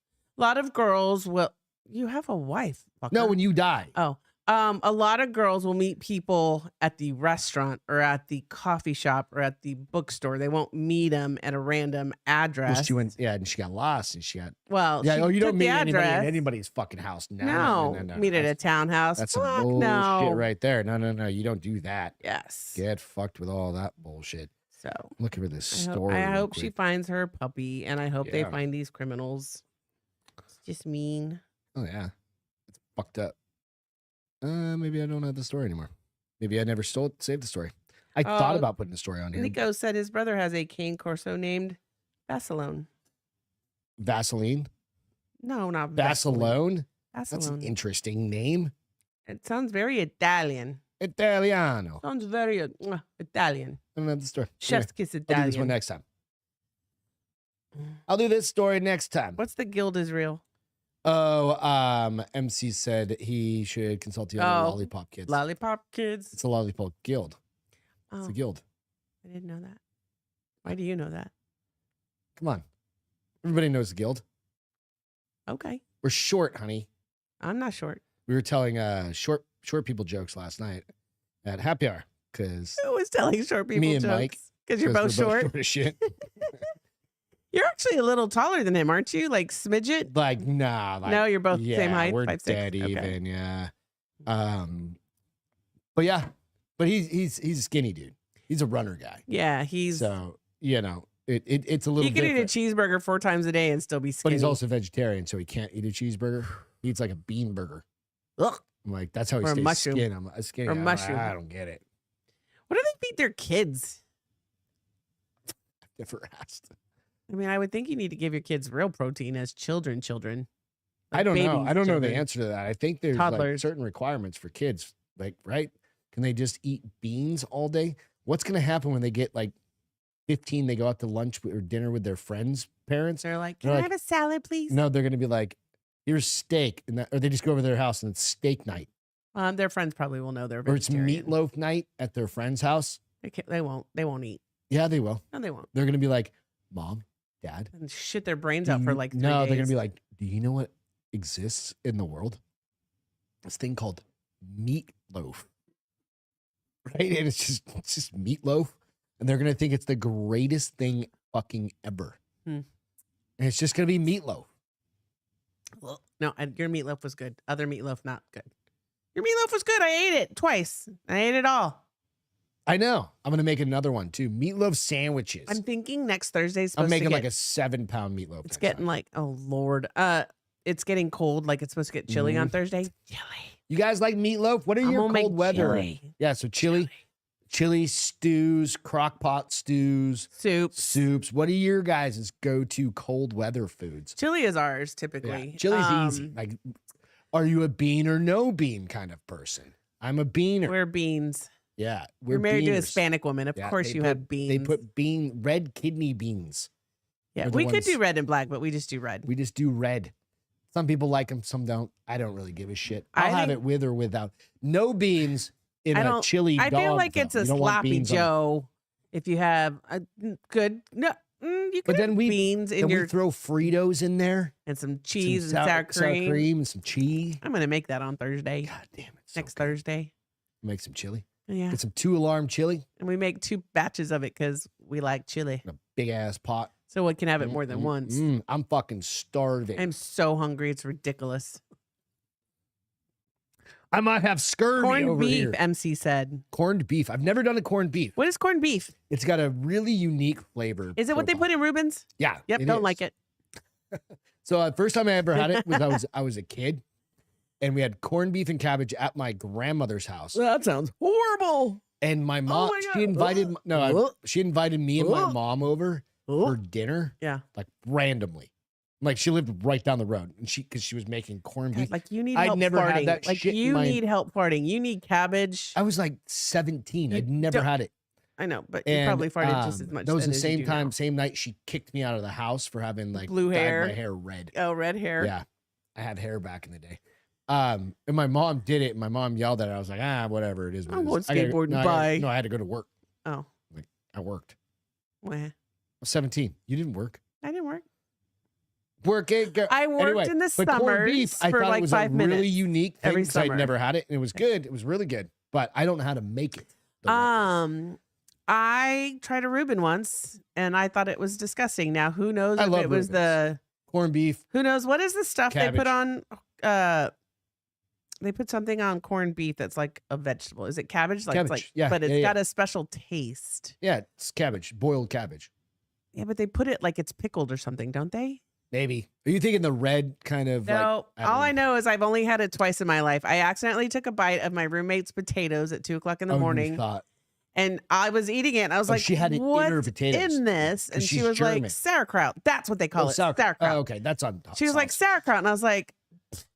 will. You have a wife. No, fucker. when you die. Oh, A lot of girls will meet people at the restaurant or at the coffee shop or at the bookstore. They won't meet them at a random address. Well, she went, and she got lost, and she got. Well, Yeah, she you took don't meet the anybody address. at anybody's fucking house. No, meet at a townhouse. That's some Fuck bullshit no. right there. No, you don't do that. Yes. Get fucked with all that bullshit. So I'm looking for this story. I real hope she quick. finds her puppy, and I hope they Yeah. find these criminals. It's just mean. Oh yeah, it's fucked up. Maybe I don't have the story anymore. Maybe I never saved the story. I thought about putting the story on here. Nico said his brother has a cane corso named Vaseline. Vaseline. No, not Vaseline. That's an Vaseline. interesting name. It sounds very Italian. Italiano. Sounds very Italian. I don't have the story. Chef's kiss I'll do this one Italian. next time. I'll do this story next time. What's the guild is real? Oh, MC said he should consult the other Lollipop Kids. Lollipop Kids. It's a Lollipop Guild. It's Oh, a guild. I didn't know that. Why do you know that? Come on. Everybody knows the guild. Okay. We're short, honey. I'm not short. We were telling short people jokes last night at happy hour because Who was telling short people Me and jokes? Mike, Because you're both short. as shit. You're actually a little taller than him, aren't you? Like smidget? Like, nah. Like, No, you're both yeah, same height. We're 5'6". dead Okay. even, yeah. But yeah, but he's a skinny dude. He's a runner guy. Yeah, he's. So, it's a little He can eat a different. cheeseburger 4 times a day and still be But skinny. he's also vegetarian, so he can't eat a cheeseburger. He eats like a bean burger. Ugh. I'm like, that's how he Or a stays mushroom. skinny. I'm skinny. Or I'm like, mushroom. I don't get it. What do they feed their kids? Never asked. I mean, I would think you need to give your kids real protein as children. I don't know. baby I don't know the children. answer to that. I think there's like Toddlers. certain requirements for kids. Like, right? Can they just eat beans all day? What's going to happen when they get like 15? They go out to lunch or dinner with their friends' parents. They're like, They're can I like, have a salad, please? No, they're going to be like, here's steak. Or they just go over to their house and it's steak night. Their friends probably will know they're Or it's vegetarian. meatloaf night at their friend's house. They won't. They won't eat. Yeah, they will. No, they won't. They're going to be like, Mom, Dad. And shit their brains out for like 3 No, days. they're going to be like, do you know what exists in the world? This thing called meatloaf. Right? And it's just meatloaf. And they're going to think it's the greatest thing fucking ever. Hmm. And it's just going to be meatloaf. Well, no, your meatloaf was good. Other meatloaf, not good. Your meatloaf was good. I ate it twice. I ate it all. I know. I'm going to make another one too. Meatloaf sandwiches. I'm thinking next Thursday's I'm supposed making to like get, a 7-pound meatloaf. It's next getting time. like, oh Lord. It's getting cold. Like it's supposed to get chilly on Thursday. Chili. You guys like meatloaf? What are I'm your gonna make cold weather? chili. Yeah, so chili stews, crock pot stews, soups. What are your guys' go-to cold weather foods? Chili is ours typically. Yeah, chili's easy. Like, are you a bean or no bean kind of person? I'm a beaner. We're beans. Yeah, we're You're married to a beaners. Hispanic woman. Of Yeah, course they you put- have beans. They put red kidney beans. yeah, are the we could ones- do red and black, but we just do red. We just do red. Some people like them, some don't. I don't really give a shit. I I'll have think- it with or without. No beans in I a don't- chili I dog. feel like though. it's a You don't want sloppy beans on it. Joe. If you have a good you But could then have we beans in Then your we throw Fritos in there. and some cheese some and sour cream. and some cheese. I'm gonna make that on Thursday. God damn it. so Next good. Thursday. Make some chili. Yeah. Get some 2-alarm chili And we make 2 batches of it because we like chili. in a big ass pot. So we can have it more than once. I'm fucking starving. I'm so hungry. It's ridiculous. I might have scurvy Corned over beef, here. MC said. Corned beef. I've never done a corned beef. What is corned beef? It's got a really unique flavor. Is it what they profile. put in Reuben's? Yeah. Yep, it don't is. like it. So the first time I ever had it was I was a kid, and we had corned beef and cabbage at my grandmother's house. That sounds horrible. And my mom, my she God. invited she invited me and my Ugh. mom over for dinner, Yeah. like randomly. Like she lived right down the road, and because she was making corned beef. God, like you need I'd help never had farting. that like shit in you my- need help farting. You need cabbage. I was like 17. You I'd never don't- had it. I know, but you And probably farted just as much. that was then the as you same do time, now. same night she kicked me out of the house for having like Blue dyed hair. my hair red. Oh, red hair. Yeah, I had hair back in the day. And my mom did it. And my mom yelled at her. I was like, whatever it is. what I'm it going is." I gotta- skateboarding, no, bye. No, I had to go to work. Oh, I worked. well, I was 17. You didn't work. I didn't work. Work it, girl. I worked in the but corned beef, summers I for thought like it was 5 a minutes. really unique thing every because I'd summer. never had it, and it was good. It was really good, but I don't know how to make it. the right way. I tried a Reuben once, and I thought it was disgusting. Now, who knows I if love it was Reubens. the Corned beef. who knows what is the stuff they put on? They put something on corned beef that's like a vegetable. Is it cabbage? Like Cabbage, it's like, yeah, but it's yeah, got a special taste. Yeah, it's cabbage, boiled cabbage. Yeah, but they put it like it's pickled or something, don't they? Maybe. Are you thinking the red kind of? No, like, all I know is I've only had it twice in my life. I accidentally took a bite of my roommate's potatoes at 2:00 in the morning, and I was eating it. And I was like, she had it in her "What's potatoes in this?" And she she's was like, German. "Sauerkraut." That's what they call it. Sauerkraut. Oh, okay, that's on. She was like, "Sauerkraut," and I was like,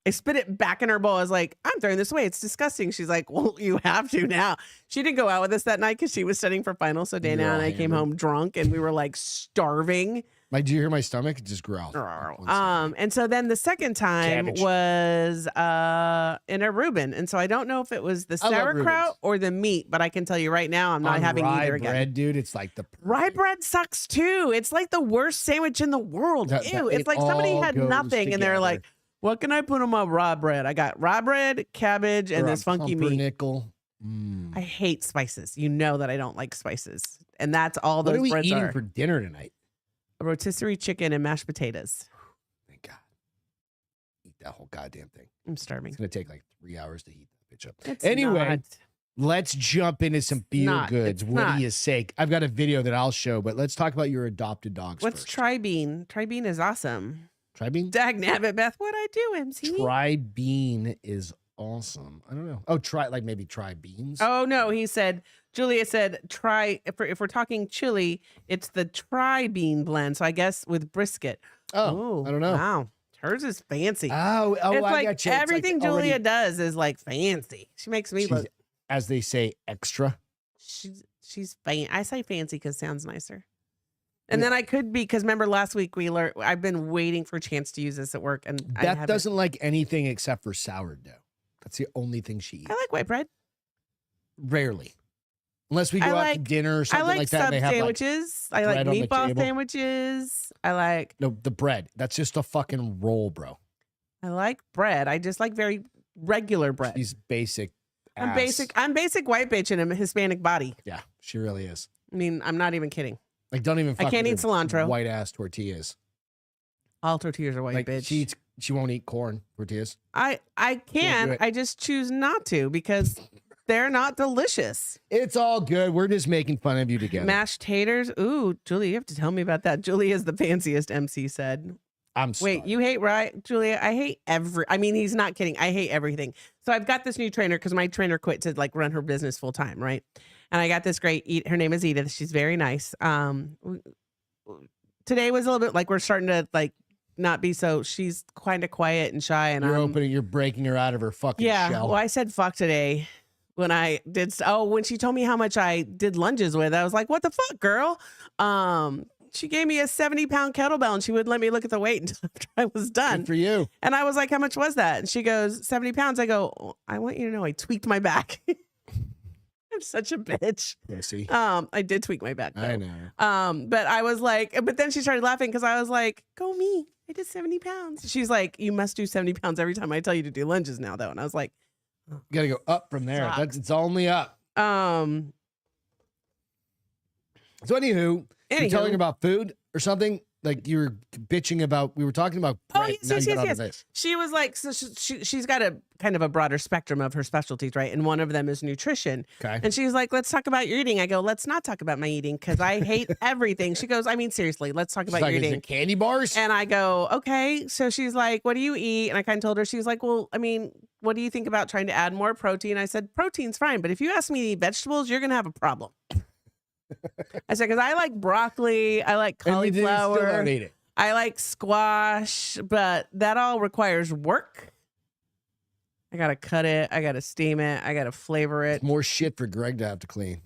I spit it back in her bowl. I was like, "I'm throwing this away. It's disgusting." She's like, "Well, you have to now." She didn't go out with us that night because she was studying for finals. So Dana and I came home drunk, and we were like starving. Do you hear my stomach? It just growled. And so then the second time was in a Reuben, and so I don't know if it was the sauerkraut or the meat, but I can tell you right now, I'm not having either again. Bread, dude, it's like the rye bread sucks too. It's like the worst sandwich in the world. Ew! It's like somebody had nothing, and they're like, "What can I put on my rye bread? I got rye bread, cabbage, and this funky meat." Pumpernickel. I hate spices. You know that I don't like spices, and that's all those breads are. What are we eating for dinner tonight? A rotisserie chicken and mashed potatoes. Thank God. Eat that whole goddamn thing. I'm starving. It's going to take like 3 hours to heat that bitch up. It's anyway, not. let's jump into some feel goods. What do you say? I've got a video that I'll show, but let's talk about your adopted dogs What's first. Tri-Bean? Tri-Bean is awesome. Tri-Bean? Dagnabbit, Beth. What'd I do, MC? Tri-Bean is awesome. I don't know. Oh, maybe try beans. Oh, no. He said, Julia said, if we're talking chili, it's the Tri-Bean blend. So I guess with brisket. Oh, I don't know. Wow. Hers is fancy. Oh, it's I like got you. Everything it's like Julia does is like fancy. She makes me look. As they say, extra. She's I say fancy because it sounds nicer. And then I could be, because remember last week we learned, I've been waiting for a chance to use this at work. And Beth doesn't like anything except for sourdough. That's the only thing she eats. I like white bread. Rarely. Unless we go out to dinner or something like that. I like they have sandwiches. I like meatball sandwiches. I like... No, the bread. That's just a fucking roll, bro. I like bread. I just like very regular bread. She's basic. I'm basic white bitch in a Hispanic body. Yeah, she really is. I mean, I'm not even kidding. Like, don't even. I can't eat cilantro. White ass tortillas. All tortillas are white, like, bitch. She won't eat corn tortillas. I can. I just choose not to because they're not delicious. It's all good. We're just making fun of you together. Mashed taters. Ooh, Julia, you have to tell me about that. Julia is the fanciest, MC said. I'm sorry. Wait, you hate Julia? I hate I mean, he's not kidding. I hate everything. So I've got this new trainer because my trainer quit to like run her business full time, right? And I got this great. Her name is Edith. She's very nice. Today was a little bit like we're starting to like not be so. She's kind of quiet and shy, and you're breaking her out of her fucking shell. Well, I said fuck today when I did. Oh, when she told me how much I did lunges with, I was like, what the fuck, girl? She gave me a 70-pound kettlebell and she wouldn't let me look at the weight until after I was done. Good for you. And I was like, how much was that? And she goes, 70 pounds. I go, oh, I want you to know I tweaked my back. I'm such a bitch. Pussy. I did tweak my back, though. I know. But I was like, but then she started laughing because I was like, go me. I did 70 pounds. She's like, you must do 70 pounds every time I tell you to do lunges now, though. And I was like, you got to go up from there. It's only up. So anywho, you're telling about food or something? Like you were bitching about, we were talking about bread. Yes. She was like, so she's got a kind of a broader spectrum of her specialties, right? And one of them is nutrition. Okay. And she's like, let's talk about your eating. I go, let's not talk about my eating because I hate everything. She goes, I mean, seriously, let's talk about your eating. Is it candy bars? And I go, okay. So she's like, what do you eat? And I kind of told her, she's like, well, I mean, what do you think about trying to add more protein? I said, protein's fine. But if you ask me to eat vegetables, you're going to have a problem. I said, because I like broccoli, I like cauliflower, don't eat it. I like squash, but that all requires work. I gotta cut it, I gotta steam it, I gotta flavor it. It's more shit for Greg to have to clean.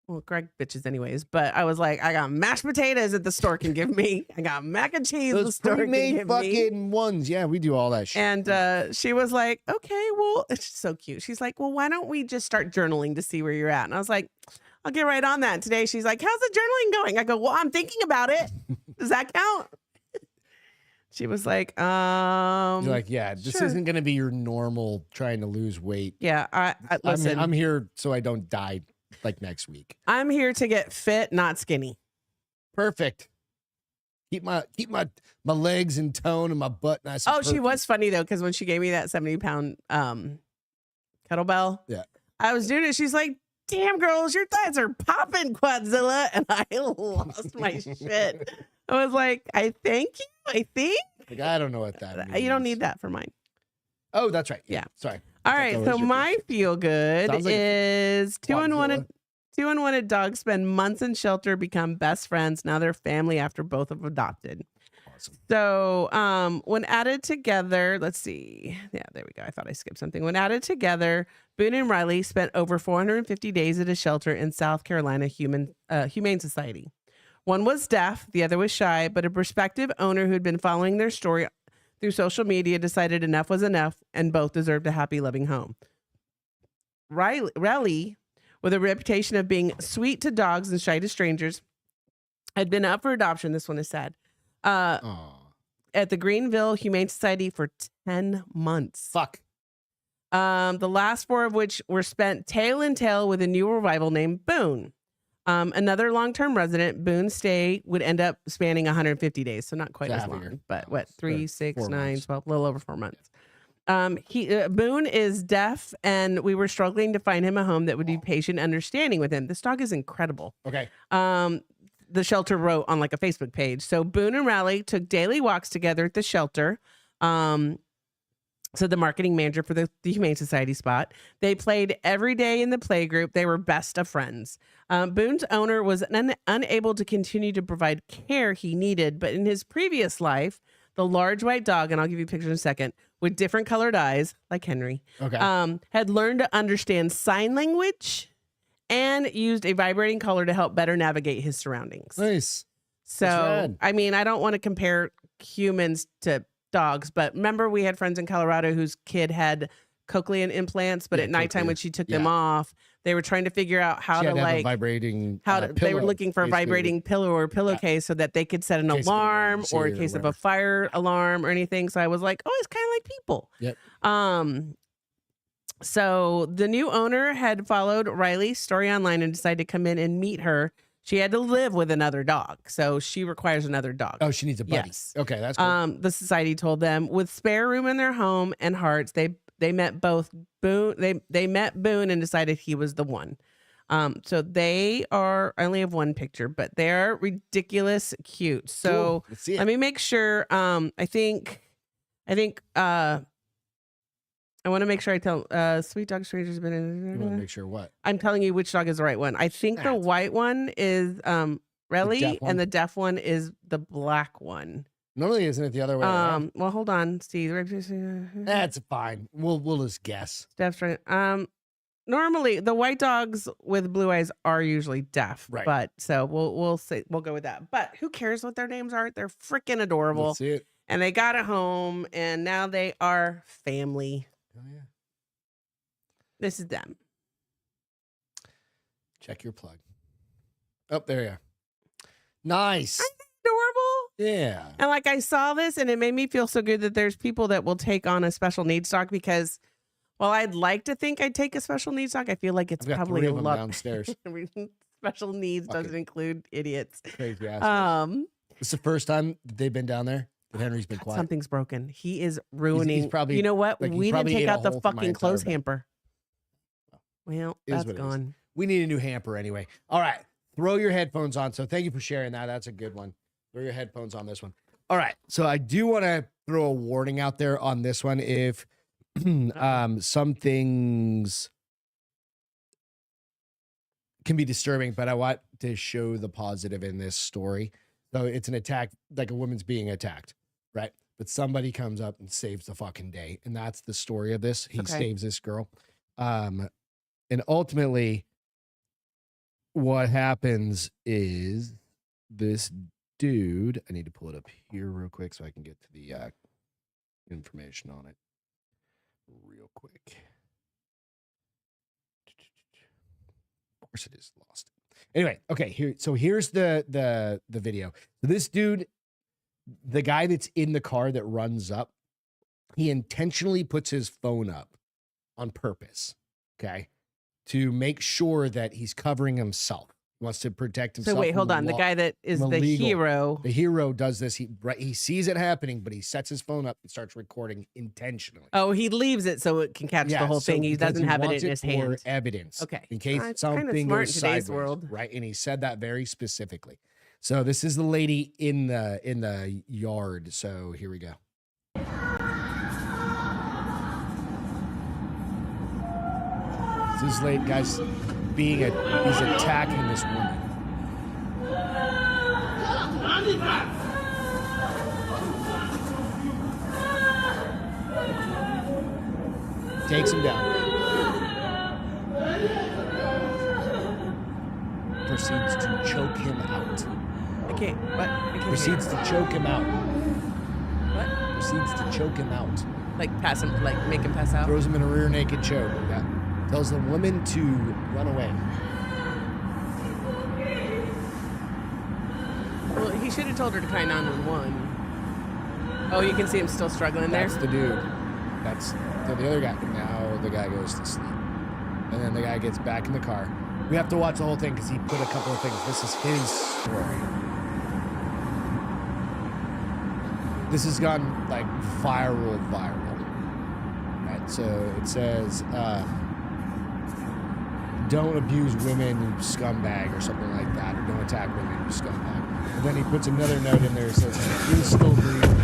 Well, Greg bitches anyways, but I was like, I got mashed potatoes that the store can give me. I got mac and cheese the store can give fucking ones. Yeah, we do all that shit. And she was like, okay, well, it's so cute. She's like, well, why don't we just start journaling to see where you're at? And I was like, I'll get right on that. And today she's like, how's the journaling going? I go, well, I'm thinking about it. Does that count? She was like, You're like, yeah, this sure. isn't going to be your normal trying to lose weight. Yeah, listen. I'm here so I don't die like next week. I'm here to get fit, not skinny. Perfect. Keep my legs in tone and my butt nice. Oh, she was funny though, because when she gave me that 70-pound kettlebell, yeah, I was doing it. She's like, "Damn, girls, your thighs are popping, Quadzilla," and I lost my shit. I was like, "I thank you. I think." Like, I don't know what that means. You don't need that for mine. Oh, that's right. Yeah. Sorry. All right. So my feel good is two unwanted dogs spend months in shelter, become best friends. Now they're family after both have adopted. Awesome. So when added together, let's see. Yeah, there we go. I thought I skipped something. When added together, Boone and Riley spent over 450 days at a shelter in South Carolina Humane Society. One was deaf, the other was shy, but a prospective owner who'd been following their story through social media decided enough was enough and both deserved a happy, loving home. Riley, with a reputation of being sweet to dogs and shy to strangers, had been up for adoption. This one is sad. At the Greenville Humane Society for 10 months. Fuck. The last 4 of which were spent tail and tail with a new arrival named Boone. Another long-term resident, Boone's stay would end up spanning 150 days, so not quite as long, but what, 3, 6, 9, 12, a little over 4 months. Boone is deaf, and we were struggling to find him a home that would be patient, understanding with him. This dog is incredible. Okay. The shelter wrote on like a Facebook page. So Boone and Riley took daily walks together at the shelter. So the marketing manager for the Humane Society spot. They played every day in the playgroup. They were best of friends. Boone's owner was unable to continue to provide care he needed, but in his previous life, the large white dog, and I'll give you a picture in a second, with different colored eyes, like Henry, had learned to understand sign language and used a vibrating collar to help better navigate his surroundings. Nice. So, I mean, I don't want to compare humans to dogs, but remember we had friends in Colorado whose kid had cochlear implants, but at nighttime when she took them off, they were trying to figure out how to like vibrating they were looking for a vibrating pillow or pillowcase so that they could set an alarm or in case of a fire alarm or anything. So I was like, oh, it's kind of like people. Yep. So the new owner had followed Riley's story online and decided to come in and meet her. She had to live with another dog, so she requires another dog. Oh, she needs a buddy. Yes. Okay, that's cool. The society told them with spare room in their home and hearts, they met both Boone. They met Boone and decided he was the one. So they are. I only have one picture, but they're ridiculous cute. So cool. Let's see it. Let me make sure. I think. I want to make sure I tell Sweet Dog Stranger's been in. You want to make sure what? I'm telling you which dog is the right one. I think the white one is Relly and the deaf one is the black one. Normally, isn't it the other way around? Well, hold on. See, That's fine. We'll just guess. Deaf. Normally the white dogs with blue eyes are usually deaf, right? But so we'll say we'll go with that. But who cares what their names are? They're freaking adorable. Let's see it. And they got a home, and now they are family. Oh yeah. This is them. Check your plug. Oh, there you are. Nice. Adorable. Yeah. And like I saw this and it made me feel so good that there's people that will take on a special needs dog because while I'd like to think I'd take a special needs dog, I feel like it's probably a lot downstairs. Special needs doesn't include idiots. Crazy ass. It's the first time they've been down there. But Henry's been quiet. Something's broken. He is ruining. He's probably, you know what? like, we didn't take out the fucking clothes hamper. Well, that's gone. We need a new hamper anyway. All right. Throw your headphones on. So thank you for sharing that. That's a good one. Throw your headphones on this one. All right. So I do want to throw a warning out there on this one. If some things can be disturbing, but I want to show the positive in this story. So it's an attack, like a woman's being attacked, right? But somebody comes up and saves the fucking day. And that's the story of this. He saves this girl. And ultimately, what happens is this dude, I need to pull it up here real quick so I can get to the information on it real quick. Of course it is lost. Anyway, okay, here's the video. So this dude the guy that's in the car that runs up, he intentionally puts his phone up on purpose, okay, to make sure that he's covering himself. He wants to protect himself. So wait, hold on. The guy that is the hero. The hero does this. He sees it happening, but he sets his phone up and starts recording intentionally. Oh, he leaves it so it can catch the whole thing. He doesn't have it in his hand. Evidence. Okay. In case something goes sideways, world. Right? And he said that very specifically. So this is the lady in the yard. So here we go. This late guy's he's attacking this woman. Takes him down. Proceeds to choke him out. Proceeds to choke him out. What? Proceeds to choke him out. Like pass him, like make him pass out? Throws him in a rear naked choke. Yeah. Tells the woman to run away. Well, he should have told her to call 911. Oh, you can see him still struggling there? That's the dude. That's the other guy. Now the guy goes to sleep. And then the guy gets back in the car. We have to watch the whole thing because he put a couple of things. This is his story. This has gone like viral. Right? So it says, don't abuse women, you scumbag, or something like that, or don't attack women, you scumbag. And then he puts another note in there that says, he's still breathing.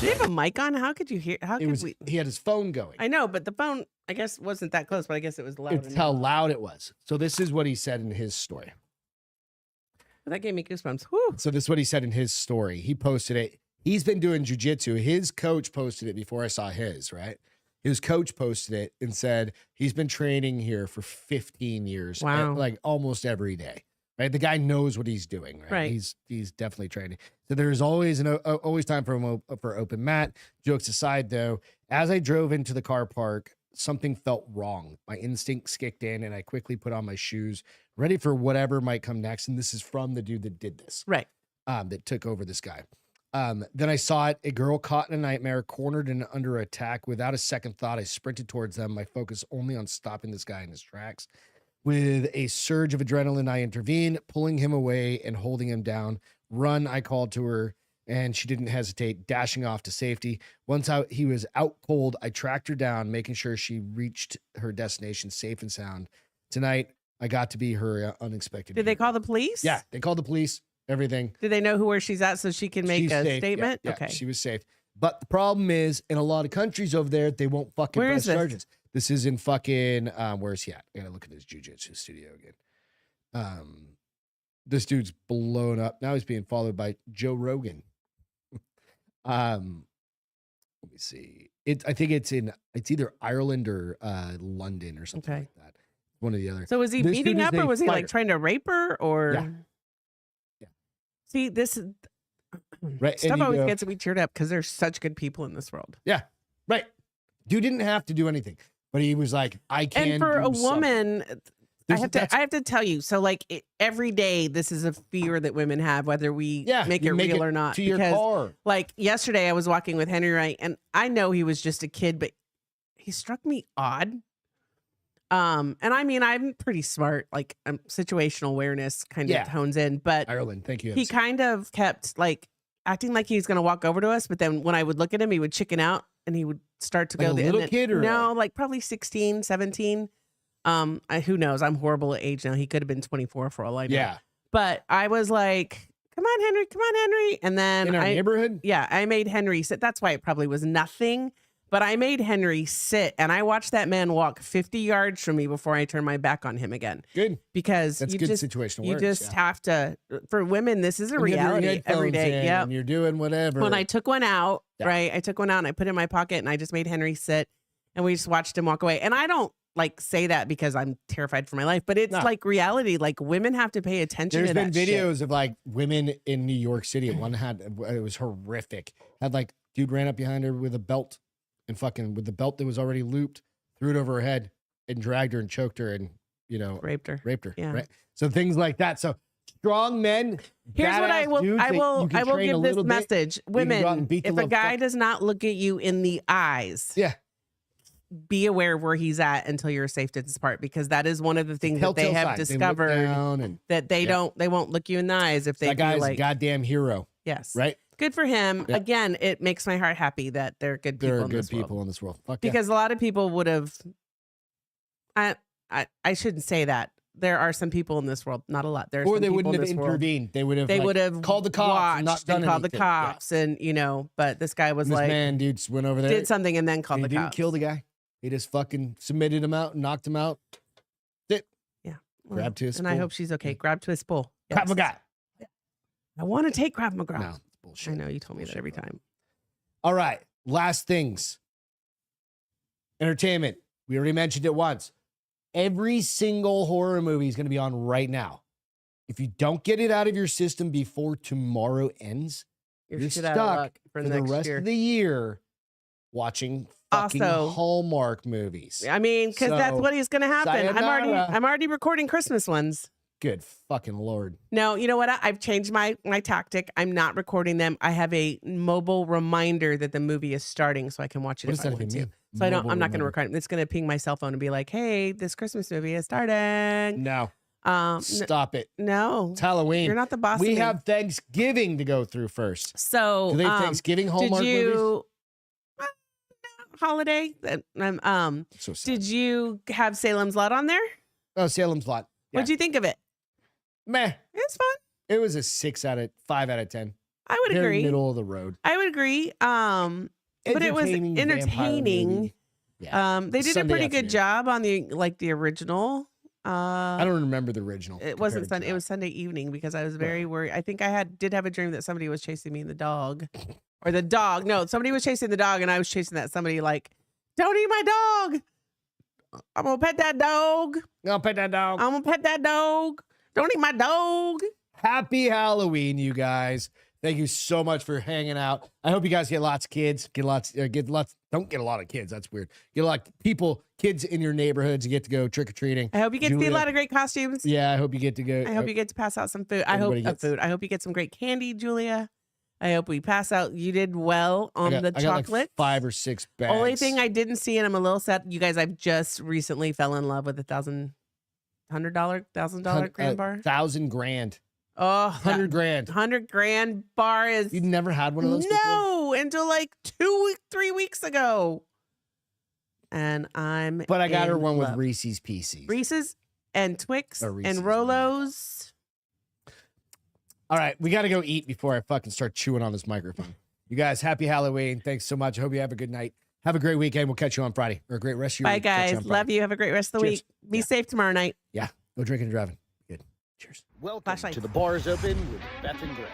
Do you have a mic on? How could you hear? He had his phone going. I know, but the phone, I guess, wasn't that close, but I guess it was loud. It's how loud it was. So this is what he said in his story. That gave me goosebumps. Whew. So this is what he said in his story. He posted it. He's been doing jujitsu. His coach posted it before I saw his, right? His coach posted it and said he's been training here for 15 years. Wow. Like almost every day, right? The guy knows what he's doing, right? He's definitely training. So there's always always time for open mat. Jokes aside, though, as I drove into the car park, something felt wrong. My instincts kicked in and I quickly put on my shoes, ready for whatever might come next. And this is from the dude that did this. Right. That took over this guy. Then I saw it, a girl caught in a nightmare, cornered and under attack. Without a second thought, I sprinted towards them, my focus only on stopping this guy in his tracks. With a surge of adrenaline, I intervened, pulling him away and holding him down. Run, I called to her, and she didn't hesitate, dashing off to safety. Once he was out cold, I tracked her down, making sure she reached her destination safe and sound. Tonight, I got to be her unexpected Did they call the police? Yeah, they called the police. Everything. Do they know where she's at so she can make a statement? Yeah, okay. She was safe. But the problem is, in a lot of countries over there, they won't fucking press charges. This is in fucking, where's he at? I gotta look at his jiu-jitsu studio again. This dude's blown up. Now he's being followed by Joe Rogan. Let me see. I think it's either Ireland or London or something like that. One or the other. So was he beating up or was he like trying to rape her or? Yeah. See, this is right. Stuff always gets me cheered up because there's such good people in this world. Yeah, right. Dude didn't have to do anything, but he was like, "I can." And for a woman, I have to tell you. So, like every day, this is a fear that women have, whether we make it real or not. To your car. Like yesterday, I was walking with Henry Wright, and I know he was just a kid, but he struck me odd. And I mean, I'm pretty smart, like situational awareness kind of hones in, but Ireland, thank you. He kind of kept like acting like he was going to walk over to us. But then when I would look at him, he would chicken out and he would start to like go. A little kid or no, like probably 16, 17. Who knows? I'm horrible at age now. He could have been 24 for all I know. Yeah. But I was like, come on, Henry. And then in our neighborhood. Yeah. I made Henry sit. That's why it probably was nothing. But I made Henry sit and I watched that man walk 50 yards from me before I turned my back on him again. Good. Because that's you good just, situational you awareness, just have to, for women, this is a reality every day. Yeah. And you're doing whatever. When I took one out, right? I took one out and I put it in my pocket and I just made Henry sit and we just watched him walk away. And I don't like say that because I'm terrified for my life, but it's like reality. Like women have to pay attention to that. There's been videos of like women in New York City. One it was horrific. Had like dude ran up behind her with a belt. And fucking with the belt that was already looped, threw it over her head and dragged her and choked her and, raped her. Yeah. Right. So things like that. So strong men. Here's what I will dudes I that will you can I will train a give this little bit. message. You can go out and Women, beat the if a little guy fuck- does not look at you in the eyes, Yeah. be aware of where he's at until you're safe to depart, because that is one of the things that they Telltale have signs. They look discovered, down and that they won't look you in the eyes if they that guy's feel a like, goddamn hero, yes. right? Good for him. Yeah. Again, it makes my heart happy that they're good people There are in good this world. people in this world. Fuck yeah. Because a lot of people would have, I shouldn't say that. There are some people in this world, not a lot. There are Or some they people wouldn't in have this world. intervened. They would have. They like, would have called the cops and not watched done called the anything. cops, and but this guy was This like, man, dude, went over there. did something and then called He the didn't cops. kill the guy. He just fucking submitted him out and knocked him out. Well, Grabbed his and I bull. hope she's okay. Grab to his bull. Krav Maga. I want to take Krav Maga. No, it's bullshit. I know you told me that Bullshit, every bro. time. All right. Last things. Entertainment. We already mentioned it once. Every single horror movie is going to be on right now. If you don't get it out of your system before tomorrow ends, You're shit stuck out of luck for for the the next rest year. of the year watching fucking Also- Hallmark movies. I mean, because that's So, what is going to happen. sayonara. I'm already recording Christmas ones. Good fucking Lord. No, you know what? I've changed my tactic. I'm not recording them. I have a mobile reminder that the movie is starting, so I can watch it What if does I that want even to. mean? So I'm not Mobile going to reminder. record it. It's going to ping my cell phone and be like, "Hey, this Christmas movie is starting." No. N- Stop it. no, It's Halloween. you're not the boss. We of me. have Thanksgiving to go through first. So Do they have Thanksgiving Hallmark did movies? you holiday? So sad. Did you have Salem's Lot on there? Oh, Salem's Lot. Yeah. What'd you think of it? Meh. It's fun. It was a 5 out of 10. I would Very agree. middle of the road. I would agree. But it was Entertaining vampire entertaining. movie. Yeah. They did Sunday a pretty good afternoon. job on the original. I don't remember the original. It wasn't compared to Sunday. It that. was Sunday evening because I was very worried. I think I did have a dream that somebody was chasing me and the dog, or the dog. No, somebody was chasing the dog, and I was chasing that somebody. Like, don't eat my dog. I'm gonna pet that dog. I'll pet that dog. I'm gonna pet that dog. Don't eat my dog. Happy Halloween, you guys. Thank you so much for hanging out. I hope you guys get lots of kids. Don't get a lot of kids. That's weird. Get a lot of kids in your neighborhoods. You get to go trick or treating. I hope you get to see a Julia. lot of great costumes. Yeah, I hope you get to go. I hope you get to pass out some food. I hope Everybody gets- food. I hope you get some great candy, Julia. I hope we pass out. You did well on the I got chocolate. like 5 or 6 bags. Only thing I didn't see, and I'm a little sad. You guys, I've just recently fell in love with $1,000 grand bar. $1,000 Oh, $100 grand. 100 grand bar is You've never had one of those before? no until like 3 weeks ago. And I'm But I got her in one with love. Reese's Pieces. Reese's and Twix Or Reese's, and Rolos. All right, we got to go eat before I fucking start chewing on this microphone. You guys, happy Halloween. Thanks so much. I hope you have a good night. Have a great weekend. We'll catch you on Friday. Or a great rest of your Bye, week. Catch you guys. on Friday. Love you. Have a great rest of the Cheers. week. Be Yeah. safe tomorrow night. Yeah, no drinking and driving. Good. Cheers. Welcome Flashlight. to the Bars Open with Beth and Greg.